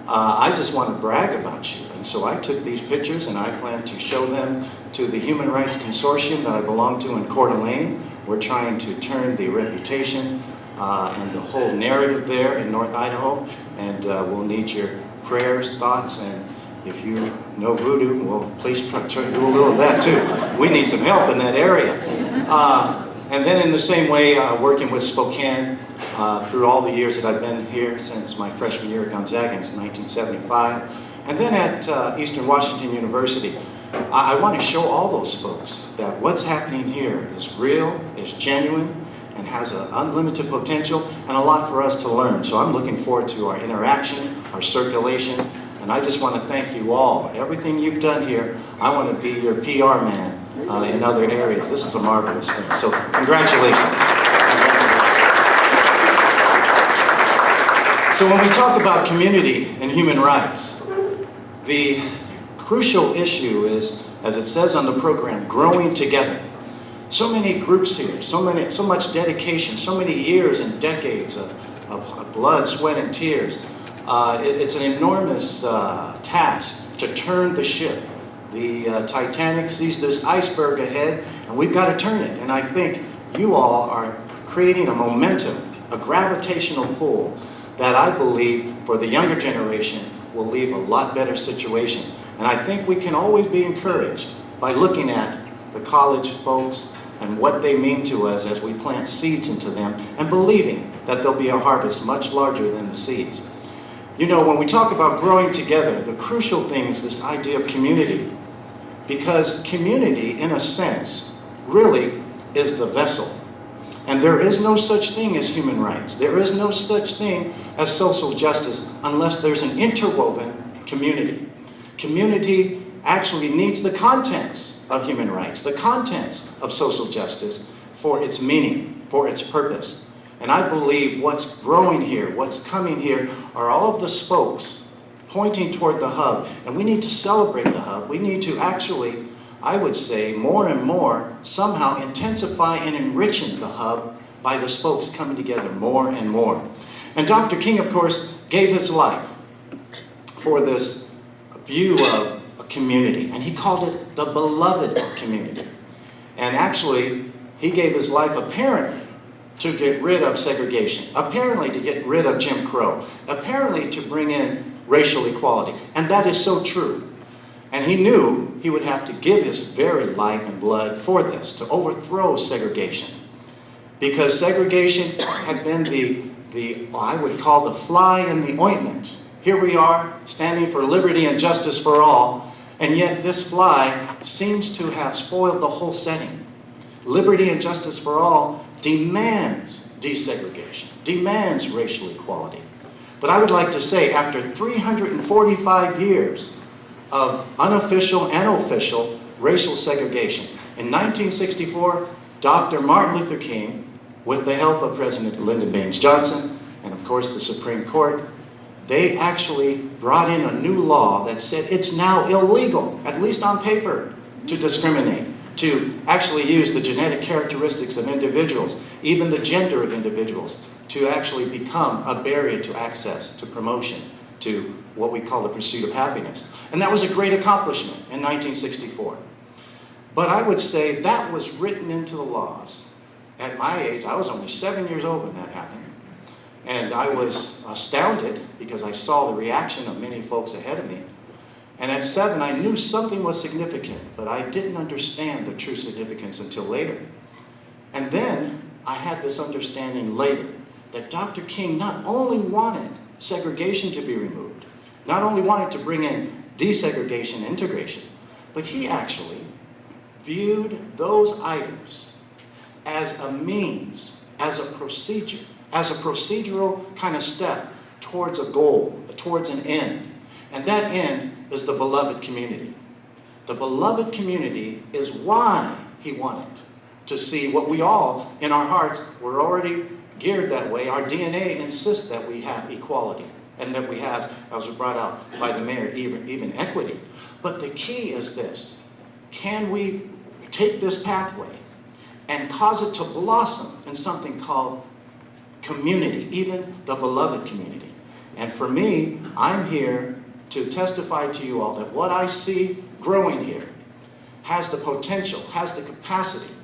Speaker 11: I just want to brag about you. And so I took these pictures and I plan to show them to the Human Rights Consortium that I belong to in Coeur d'Alene. We're trying to turn the reputation and the whole narrative there in North Idaho. And we'll need your prayers, thoughts, and if you know voodoo, well, please do a little of that too. We need some help in that area. And then in the same way, working with Spokane through all the years that I've been here since my freshman year at Gonzaga in 1975. And then at Eastern Washington University, I want to show all those folks that what's happening here is real, is genuine, and has an unlimited potential and a lot for us to learn. So I'm looking forward to our interaction, our circulation, and I just want to thank you all. Everything you've done here, I want to be your PR man in other areas. This is a marvelous thing. So congratulations. So when we talk about community and human rights, the crucial issue is, as it says on the program, growing together. So many groups here, so much dedication, so many years and decades of blood, sweat, and tears. It's an enormous task to turn the ship. The Titanic sees this iceberg ahead, and we've got to turn it. And I think you all are creating a momentum, a gravitational pull that I believe for the younger generation will leave a lot better situation. And I think we can always be encouraged by looking at the college folks and what they mean to us as we plant seeds into them and believing that there'll be a harvest much larger than the seeds. You know, when we talk about growing together, the crucial thing is this idea of community. Because community, in a sense, really is the vessel. And there is no such thing as human rights. There is no such thing as social justice unless there's an interwoven community. Community actually needs the contents of human rights, the contents of social justice for its meaning, for its purpose. And I believe what's growing here, what's coming here, are all of the spokes pointing toward the hub. And we need to celebrate the hub. We need to actually, I would say, more and more somehow intensify and enriching the hub by the spokes coming together more and more. And Dr. King, of course, gave his life for this view of a community. And he called it the beloved community. And actually, he gave his life apparently to get rid of segregation, apparently to get rid of Jim Crow, apparently to bring in racial equality. And that is so true. And he knew he would have to give his very life and blood for this, to overthrow segregation. Because segregation had been the I would call the fly in the ointment. Here we are, standing for liberty and justice for all, and yet this fly seems to have spoiled the whole setting. Liberty and justice for all demands desegregation, demands racial equality. But I would like to say, after 345 years of unofficial and official racial segregation. In 1964, Dr. Martin Luther King, with the help of President Lyndon Baines Johnson, and of course the Supreme Court, they actually brought in a new law that said it's now illegal, at least on paper, to discriminate, to actually use the genetic characteristics of individuals, even the gender of individuals, to actually become a barrier to access, to promotion, to what we call the pursuit of happiness. And that was a great accomplishment in 1964. But I would say that was written into the laws. At my age, I was only 7 years old when that happened. And I was astounded because I saw the reaction of many folks ahead of me. And at 7, I knew something was significant, but I didn't understand the true significance until later. And then I had this understanding later that Dr. King not only wanted segregation to be removed, not only wanted to bring in desegregation, integration, but he actually viewed those items as a means, as a procedure, as a procedural kind of step towards a goal, towards an end. And that end is the beloved community. The beloved community is why he wanted to see what we all, in our hearts, were already geared that way. Our DNA insists that we have equality and that we have, as was brought out by the mayor, even equity. But the key is this: can we take this pathway and cause it to blossom in something called community, even the beloved community? And for me, I'm here to testify to you all that what I see growing here has the potential, has the capacity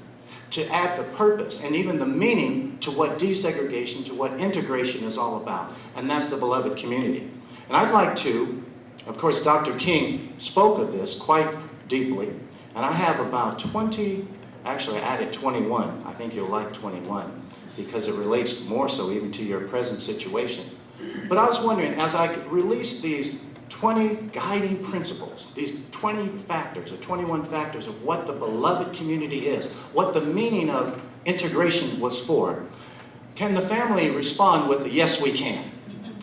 Speaker 11: to add the purpose and even the meaning to what desegregation, to what integration is all about. And that's the beloved community. And I'd like to, of course, Dr. King spoke of this quite deeply. And I have about 20, actually I added 21. I think you'll like 21 because it relates more so even to your present situation. But I was wondering, as I release these 20 guiding principles, these 20 factors or 21 factors of what the beloved community is, what the meaning of integration was for, can the family respond with a yes we can?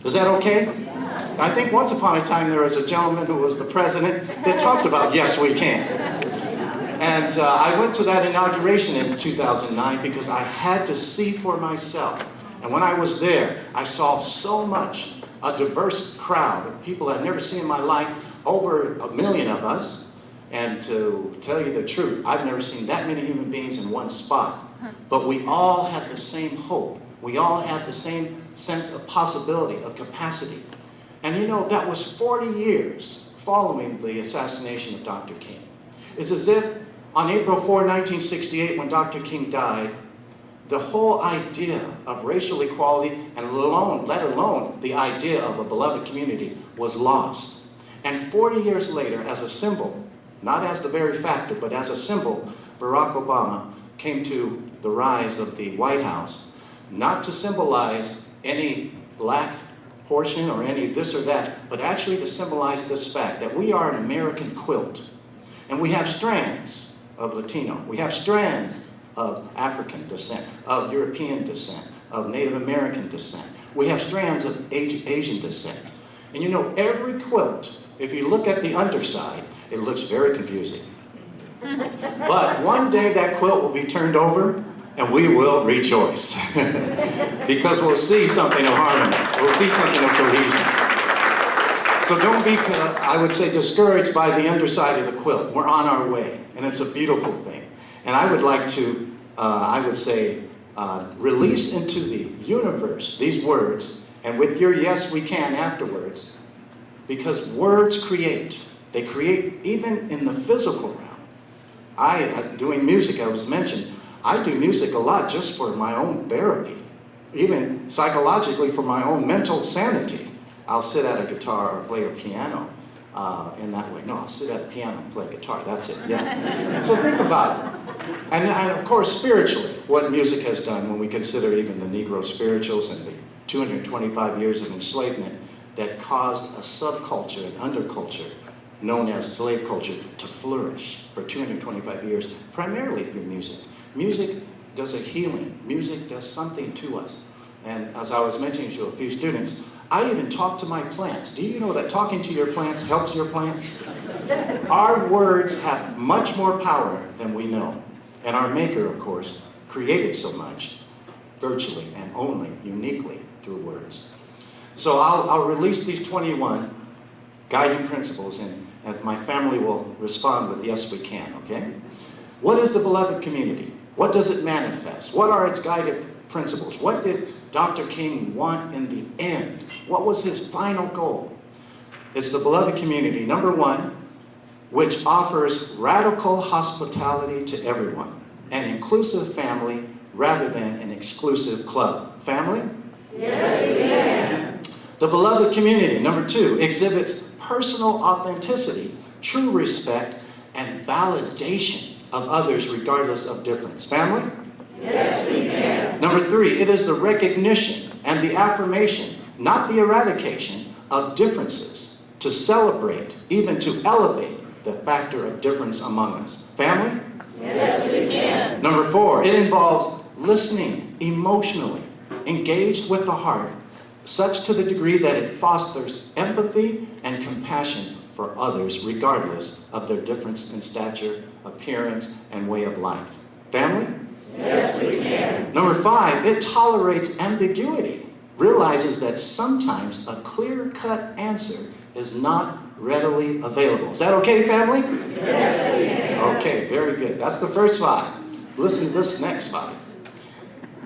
Speaker 11: Is that okay? I think once upon a time there was a gentleman who was the president that talked about yes we can. And I went to that inauguration in 2009 because I had to see for myself. And when I was there, I saw so much, a diverse crowd of people I'd never seen in my life, over 1 million of us. And to tell you the truth, I've never seen that many human beings in one spot. But we all had the same hope. We all had the same sense of possibility, of capacity. And you know, that was 40 years following the assassination of Dr. King. It's as if on April 4, 1968, when Dr. King died, the whole idea of racial equality, and let alone the idea of a beloved community, was lost. And 40 years later, as a symbol, not as the very factor, but as a symbol, Barack Obama came to the rise of the White House, not to symbolize any black portion or any this or that, but actually to symbolize this fact that we are an American quilt. And we have strands of Latino, we have strands of African descent, of European descent, of Native American descent. We have strands of Asian descent. And you know, every quilt, if you look at the underside, it looks very confusing. But one day that quilt will be turned over and we will rejoice. Because we'll see something of harmony. We'll see something of cohesion. So don't be, I would say, discouraged by the underside of the quilt. We're on our way, and it's a beautiful thing. And I would like to, I would say, release into the universe these words, and with your yes we can afterwards, because words create. They create even in the physical realm. Doing music, I was mentioned, I do music a lot just for my own therapy, even psychologically for my own mental sanity. I'll sit at a guitar or play a piano in that way. No, I'll sit at a piano and play guitar. That's it, yeah. So think about it. And of course, spiritually, what music has done when we consider even the Negro spirituals and the 225 years of enslavement that caused a subculture and underculture known as slave culture to flourish for 225 years, primarily through music. Music does a healing. Music does something to us. And as I was mentioning to a few students, I even talk to my plants. Do you know that talking to your plants helps your plants? Our words have much more power than we know. And our Maker, of course, created so much, virtually and only, uniquely, through words. So I'll release these 21 guiding principles, and my family will respond with, yes, we can, okay? What is the beloved community? What does it manifest? What are its guided principles? What did Dr. King want in the end? What was his final goal? It's the beloved community, number one, which offers radical hospitality to everyone, an inclusive family rather than an exclusive club. Family?
Speaker 1: Yes, we can.
Speaker 11: The beloved community, number two, exhibits personal authenticity, true respect, and validation of others regardless of difference. Family?
Speaker 1: Yes, we can.
Speaker 11: Number three, it is the recognition and the affirmation, not the eradication, of differences, to celebrate, even to elevate the factor of difference among us. Family?
Speaker 1: Yes, we can.
Speaker 11: Number four, it involves listening emotionally, engaged with the heart, such to the degree that it fosters empathy and compassion for others, regardless of their difference in stature, appearance, and way of life. Family?
Speaker 1: Yes, we can.
Speaker 11: Number five, it tolerates ambiguity, realizes that sometimes a clear-cut answer is not readily available. Is that okay, family?
Speaker 1: Yes, we can.
Speaker 11: Okay, very good. That's the first five. Listen to this next five.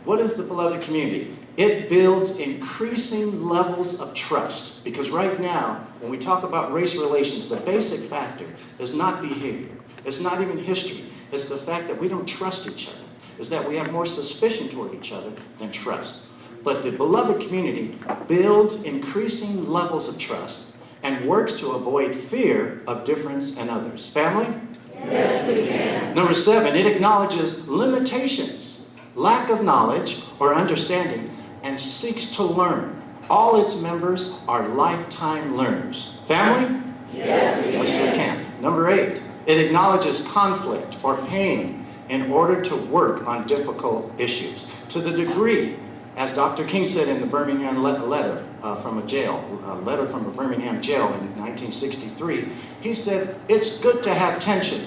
Speaker 11: What is the beloved community? It builds increasing levels of trust, because right now, when we talk about race relations, the basic factor is not behavior. It's not even history. It's the fact that we don't trust each other. It's that we have more suspicion toward each other than trust. But the beloved community builds increasing levels of trust and works to avoid fear of difference in others. Family?
Speaker 1: Yes, we can.
Speaker 11: Number seven, it acknowledges limitations, lack of knowledge or understanding, and seeks to learn. All its members are lifetime learners. Family?
Speaker 1: Yes, we can.
Speaker 11: Yes, we can. Number eight, it acknowledges conflict or pain in order to work on difficult issues. To the degree, as Dr. King said in the Birmingham letter from a jail, a letter from a Birmingham jail in 1963, he said, it's good to have tension.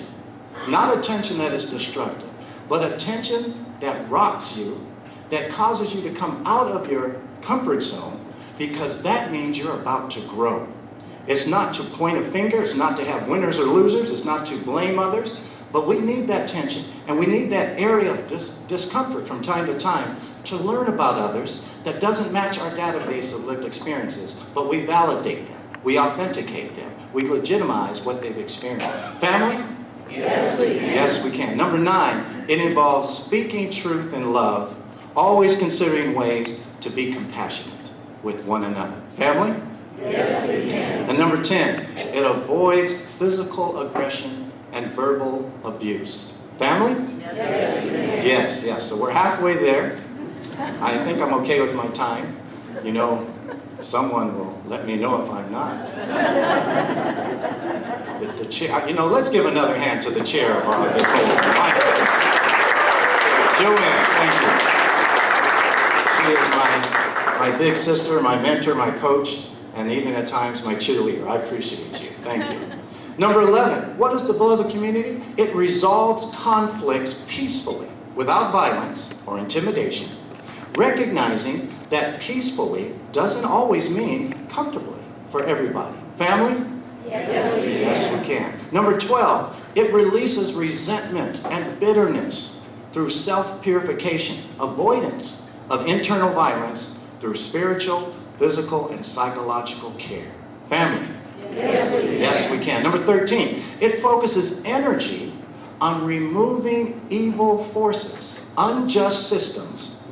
Speaker 11: Not a tension that is destructive, but a tension that rocks you, that causes you to come out of your comfort zone, because that means you're about to grow. It's not to point a finger, it's not to have winners or losers, it's not to blame others, but we need that tension, and we need that area of discomfort from time to time to learn about others that doesn't match our database of lived experiences, but we validate them, we authenticate them, we legitimize what they've experienced. Family?
Speaker 1: Yes, we can.
Speaker 11: Yes, we can. Number nine, it involves speaking truth in love, always considering ways to be compassionate with one another. Family?
Speaker 1: Yes, we can.
Speaker 11: And number 10, it avoids physical aggression and verbal abuse. Family?
Speaker 1: Yes, we can.
Speaker 11: Yes. So we're halfway there. I think I'm okay with my time. You know, someone will let me know if I'm not. The chair, you know, let's give another hand to the chair of this whole Joanne, thank you. She is my big sister, my mentor, my coach, and even at times my cheerleader. I appreciate you. Thank you. Number 11, what is the beloved community? It resolves conflicts peacefully, without violence or intimidation, recognizing that peacefully doesn't always mean comfortably for everybody. Family?
Speaker 1: Yes, we can.
Speaker 11: Yes, we can. Number 12, it releases resentment and bitterness through self-purification, avoidance of internal violence through spiritual, physical, and psychological care. Family?
Speaker 1: Yes, we can.
Speaker 11: Yes, we can. Number 13, it focuses energy on removing evil forces, unjust systems,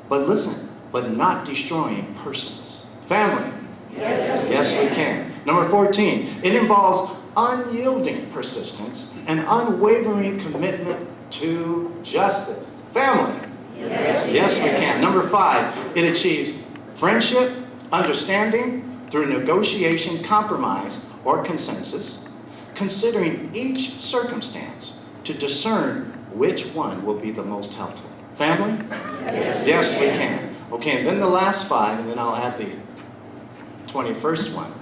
Speaker 11: but listen, but not destroying persons. Family? Yes, we can. Number 14, it involves unyielding persistence and unwavering commitment to justice. Family? Yes, we can. Number 5, it achieves friendship, understanding through negotiation, compromise, or consensus, considering each circumstance to discern which one will be the most helpful. Family? Yes, we can. Okay, and then the last 5, and then I'll add 21st one.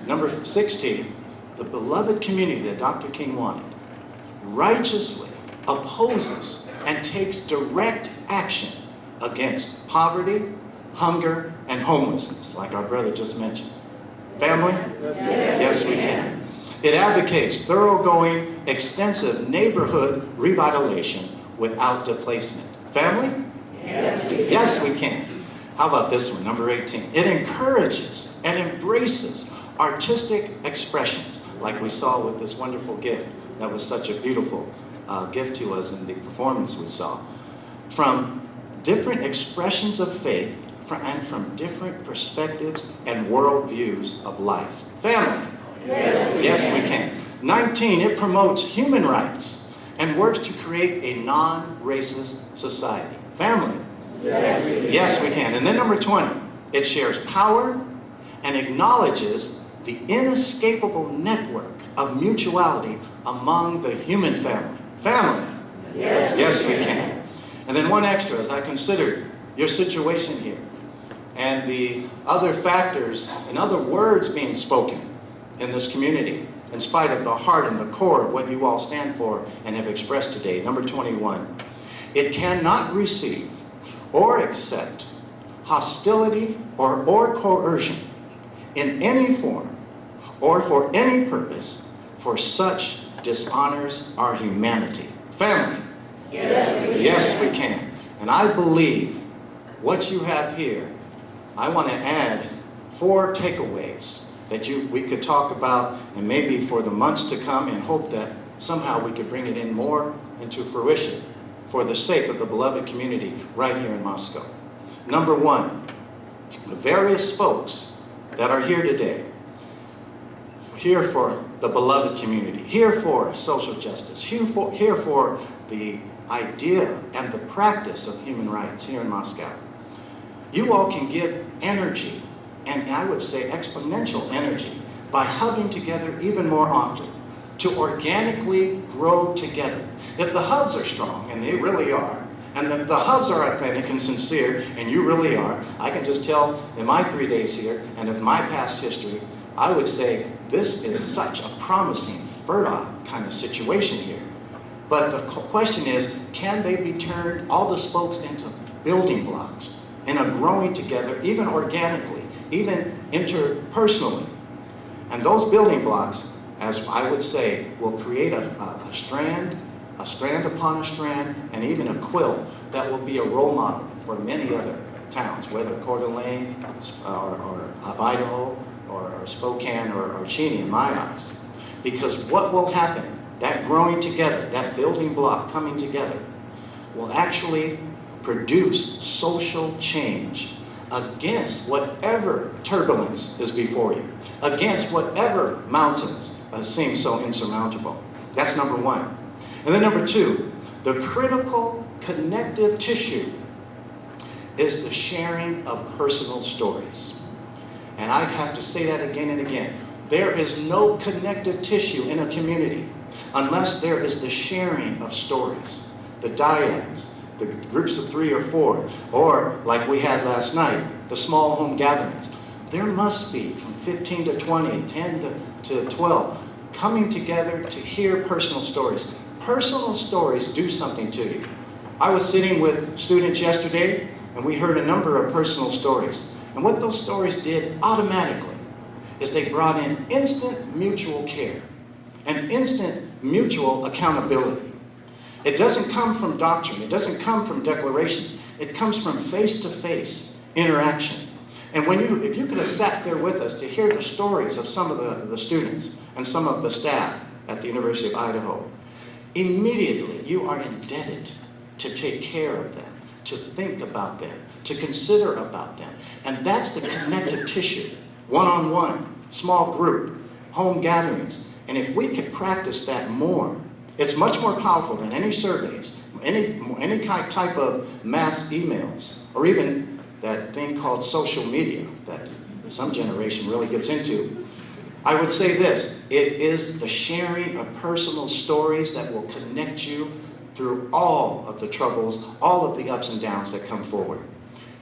Speaker 11: Number 16, the beloved community that Dr. King wanted righteously opposes and takes direct action against poverty, hunger, and homelessness, like our brother just mentioned. Family? Yes, we can. It advocates thoroughgoing, extensive neighborhood revitalization without displacement. Family? Yes, we can. How about this one, number 18? It encourages and embraces artistic expressions, like we saw with this wonderful gift. That was such a beautiful gift to us in the performance we saw. From different expressions of faith and from different perspectives and worldviews of life. Family? Yes, we can. 19, it promotes human rights and works to create a non-racist society. Family? Yes, we can. And then number 20, it shares power and acknowledges the inescapable network of mutuality among the human family. Family? Yes, we can. And then one extra, as I considered your situation here and the other factors and other words being spoken in this community, in spite of the heart and the core of what you all stand for and have expressed today. Number 21, it cannot receive or accept hostility or coercion in any form or for any purpose, for such dishonors our humanity. Family? Yes, we can. And I believe what you have here, I want to add 4 takeaways that we could talk about, and maybe for the months to come, and hope that somehow we could bring it in more into fruition for the sake of the beloved community right here in Moscow. Number 1, the various folks that are here today, here for the beloved community, here for social justice, here for the idea and the practice of human rights here in Moscow. You all can give energy, and I would say exponential energy, by hugging together even more often, to organically grow together. If the hugs are strong, and they really are, and if the hugs are authentic and sincere, and you really are, I can just tell in my 3 days here, and in my past history, I would say this is such a promising, fertile kind of situation here. But the question is, can they be turned, all the spokes, into building blocks, and a growing together, even organically, even interpersonally? And those building blocks, as I would say, will create a strand upon a strand, and even a quilt that will be a role model for many other towns, whether Coeur d'Alene or Idaho or Spokane or Cheney, in my eyes. Because what will happen, that growing together, that building block coming together, will actually produce social change against whatever turbulence is before you, against whatever mountains seem so insurmountable. That's number 1. And then number 2, the critical connective tissue is the sharing of personal stories. And I have to say that again and again. There is no connective tissue in a community unless there is the sharing of stories, the dyads, the groups of 3 or 4, or like we had last night, the small home gatherings. There must be from 15 to 20, 10 to 12, coming together to hear personal stories. Personal stories do something to you. I was sitting with students yesterday, and we heard a number of personal stories. And what those stories did automatically is they brought in instant mutual care and instant mutual accountability. It doesn't come from doctrine. It doesn't come from declarations. It comes from face-to-face interaction. And if you could have sat there with us to hear the stories of some of the students and some of the staff at the University of Idaho, immediately you are indebted to take care of them, to think about them, to consider about them. And that's the connective tissue, one-on-one, small group, home gatherings. And if we could practice that more, it's much more powerful than any surveys, any type of mass emails, or even that thing called social media that some generation really gets into. I would say this, it is the sharing of personal stories that will connect you through all of the troubles, all of the ups and downs that come forward.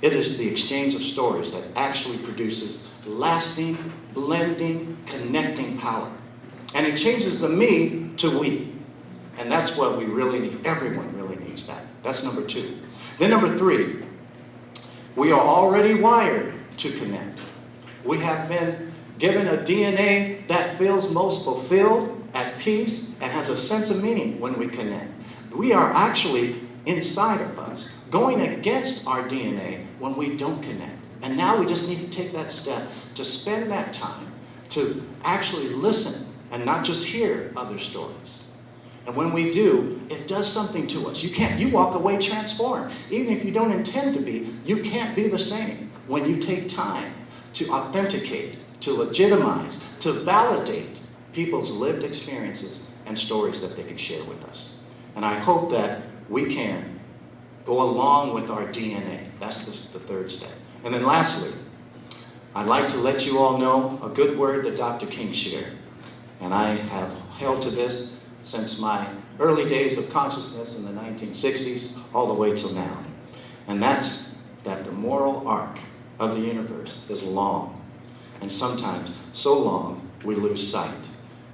Speaker 11: It is the exchange of stories that actually produces lasting, blending, connecting power. And it changes the me to we. And that's what we really need. Everyone really needs that. That's number 2. Then number 3, we are already wired to connect. We have been given a DNA that feels most fulfilled, at peace, and has a sense of meaning when we connect. We are actually inside of us going against our DNA when we don't connect. And now we just need to take that step to spend that time to actually listen and not just hear other stories. And when we do, it does something to us. You walk away transformed. Even if you don't intend to be, you can't be the same when you take time to authenticate, to legitimize, to validate people's lived experiences and stories that they can share with us. And I hope that we can go along with our DNA. That's just the 3rd step. And then lastly, I'd like to let you all know a good word that Dr. King shared. And I have held to this since my early days of consciousness in the 1960s all the way till now. And that's that the moral arc of the universe is long. And sometimes so long we lose sight,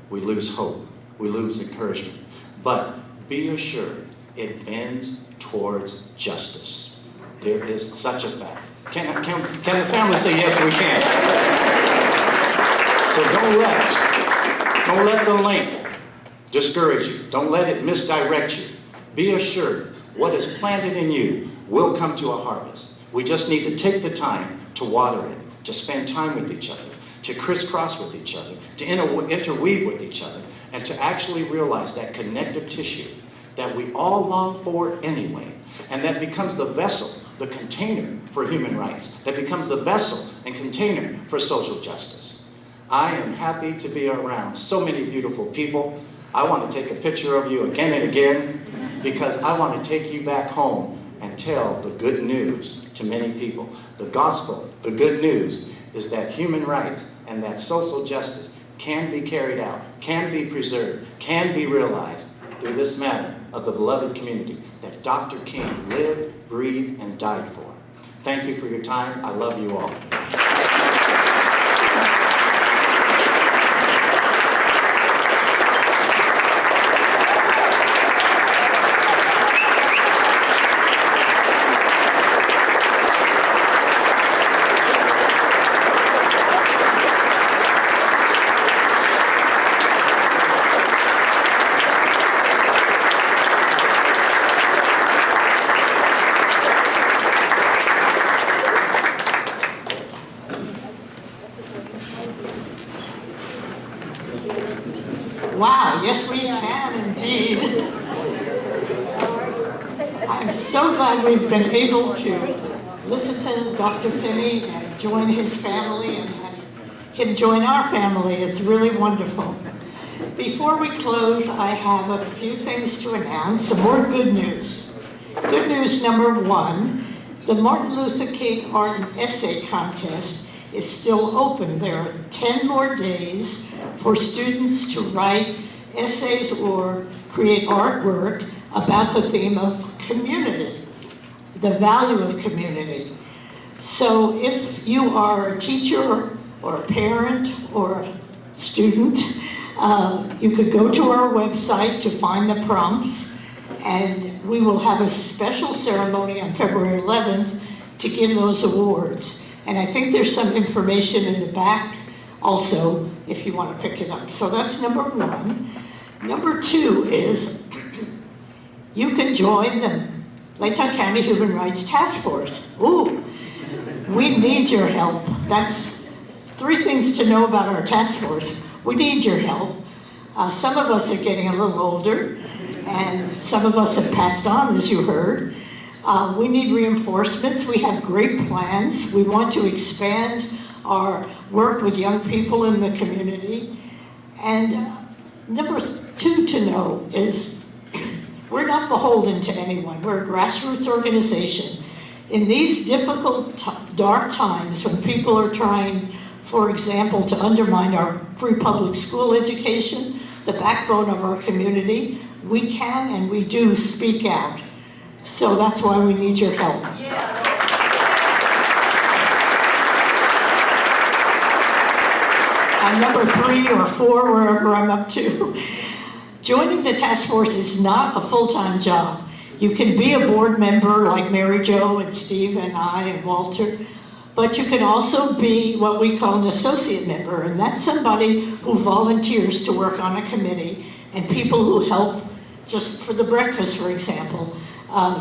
Speaker 11: we lose hope, we lose encouragement. But be assured, it bends towards justice. There is such a fact. Can the family say yes, we can? So don't let the length discourage you. Don't let it misdirect you. Be assured, what is planted in you will come to a harvest. We just need to take the time to water it, to spend time with each other, to crisscross with each other, to interweave with each other, and to actually realize that connective tissue that we all long for anyway, and that becomes the vessel, the container for human rights, that becomes the vessel and container for social justice. I am happy to be around so many beautiful people. I want to take a picture of you again and again because I want to take you back home and tell the good news to many people. The gospel, the good news, is that human rights and that social justice can be carried out, can be preserved, can be realized through this matter of the beloved community that Dr. King lived, breathed, and died for. Thank you for your time. I love you all.
Speaker 1: Wow, yes we can indeed. I'm so glad we've been able to listen to Dr. Finney and join his family and have him join our family. It's really wonderful. Before we close, I have a few things to announce, some more good news. Good news number 1, the Martin Luther King Art and Essay Contest is still open. There are 10 more days for students to write essays or create artwork about the theme of community, the value of community. So if you are a teacher or a parent or a student, you could go to our website to find the prompts, and we will have a special ceremony on February 11th to give those awards. And I think there's some information in the back also, if you want to pick it up. So that's number 1. Number 2 is you can join the Layton County Human Rights Task Force. Ooh, we need your help. That's 3 things to know about our task force. We need your help. Some of us are getting a little older, and some of us have passed on, as you heard. We need reinforcements. We have great plans. We want to expand our work with young people in the community. And number 2 to know is we're not beholden to anyone. We're a grassroots organization. In these difficult, dark times when people are trying, for example, to undermine our free public school education, the backbone of our community, we can and we do speak out. So that's why we need your help. number 3 or 4, wherever I'm up to. Joining the task force is not a full-time job. You can be a board member like Mary Jo and Steve and I and Walter, but you can also be what we call an associate member, and that's somebody who volunteers to work on a committee, and people who help just for the breakfast, for example.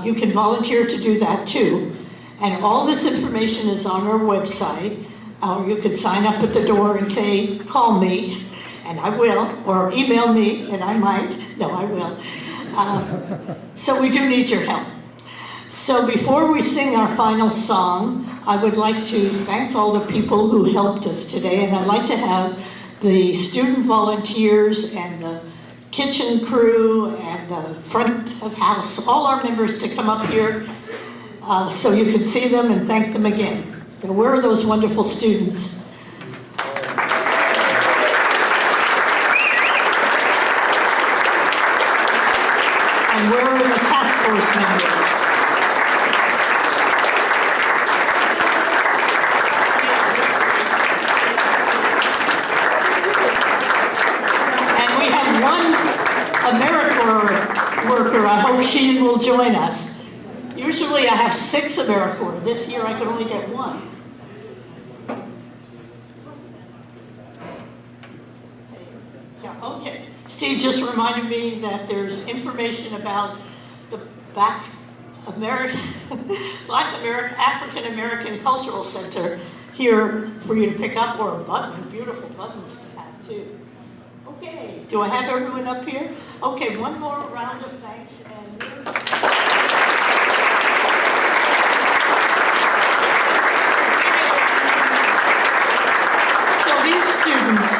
Speaker 1: You can volunteer to do that too. And all this information is on our website. You could sign up at the door and say, call me, and I will, or email me, and I might. No, I will. So we do need your help. So before we sing our final song, I would like to thank all the people who helped us today, and I'd like to have the student volunteers and the kitchen crew and the front of house, all our members to come up here so you can see them and thank them again. So where are those wonderful students? And where are the task force members? And we have one AmeriCorps worker. I hope she will join us. Usually I have 6 AmeriCorps. This year I could only get 1. Yeah, okay. Steve just reminded me that there's information about the Black African American Cultural Center here for you to pick up, or a button, beautiful buttons to have too. Okay, do I have everyone up here? Okay, one more round of thanks. And so these students,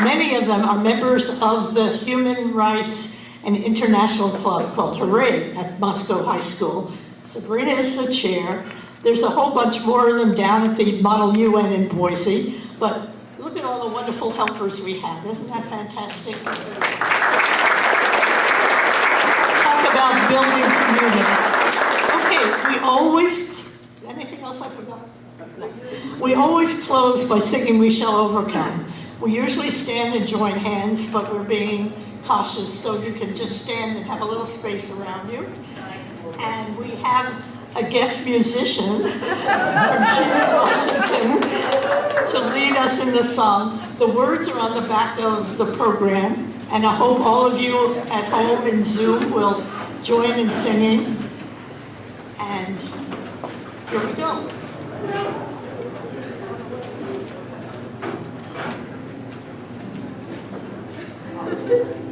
Speaker 1: many of them are members of the Human Rights and International Club called Hooray at Moscow High School. Sabrina is the chair. There's a whole bunch more of them down at the Model UN in Boise, but look at all the wonderful helpers we have. Isn't that fantastic? Talk about building community. Okay, we always, anything else I forgot? No. We always close by singing We Shall Overcome. We usually stand and join hands, but we're being cautious, so you can just stand and have a little space around you. And we have a guest musician from Washington to lead us in the song. The words are on the back of the program, and I hope all of you at home in Zoom will join in singing. And here we go.
Speaker 10: Someday.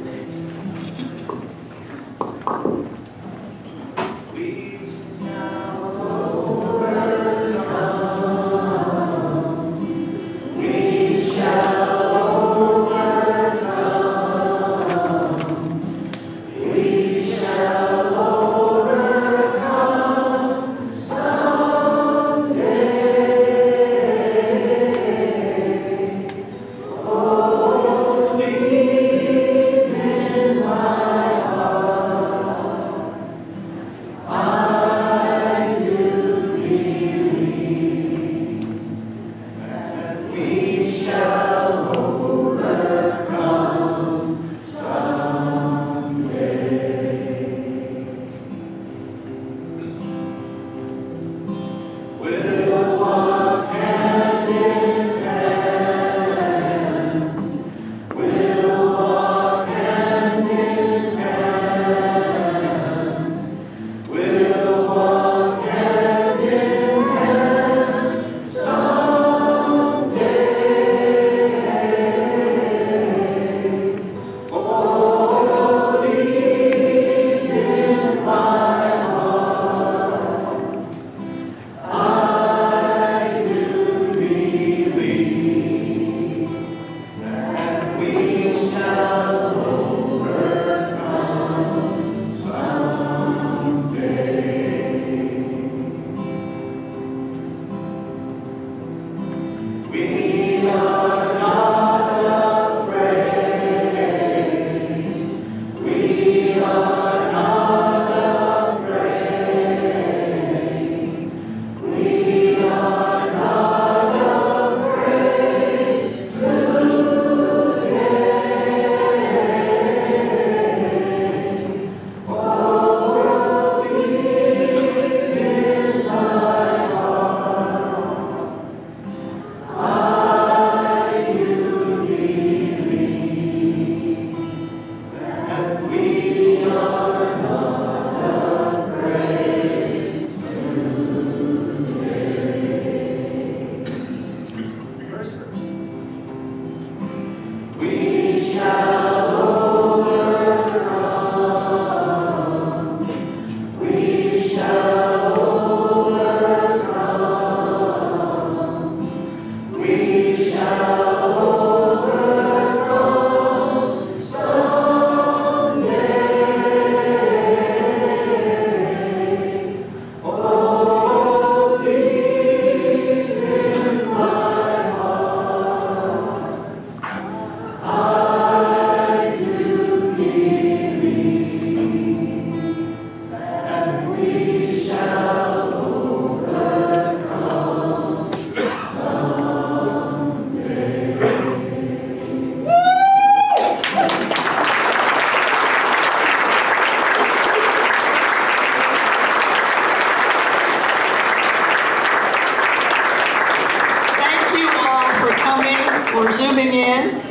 Speaker 1: we're zooming in,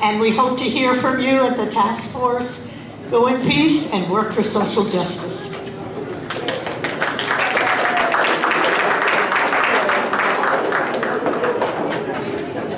Speaker 1: and we hope to hear from you at the task force. Go in peace and work for social justice.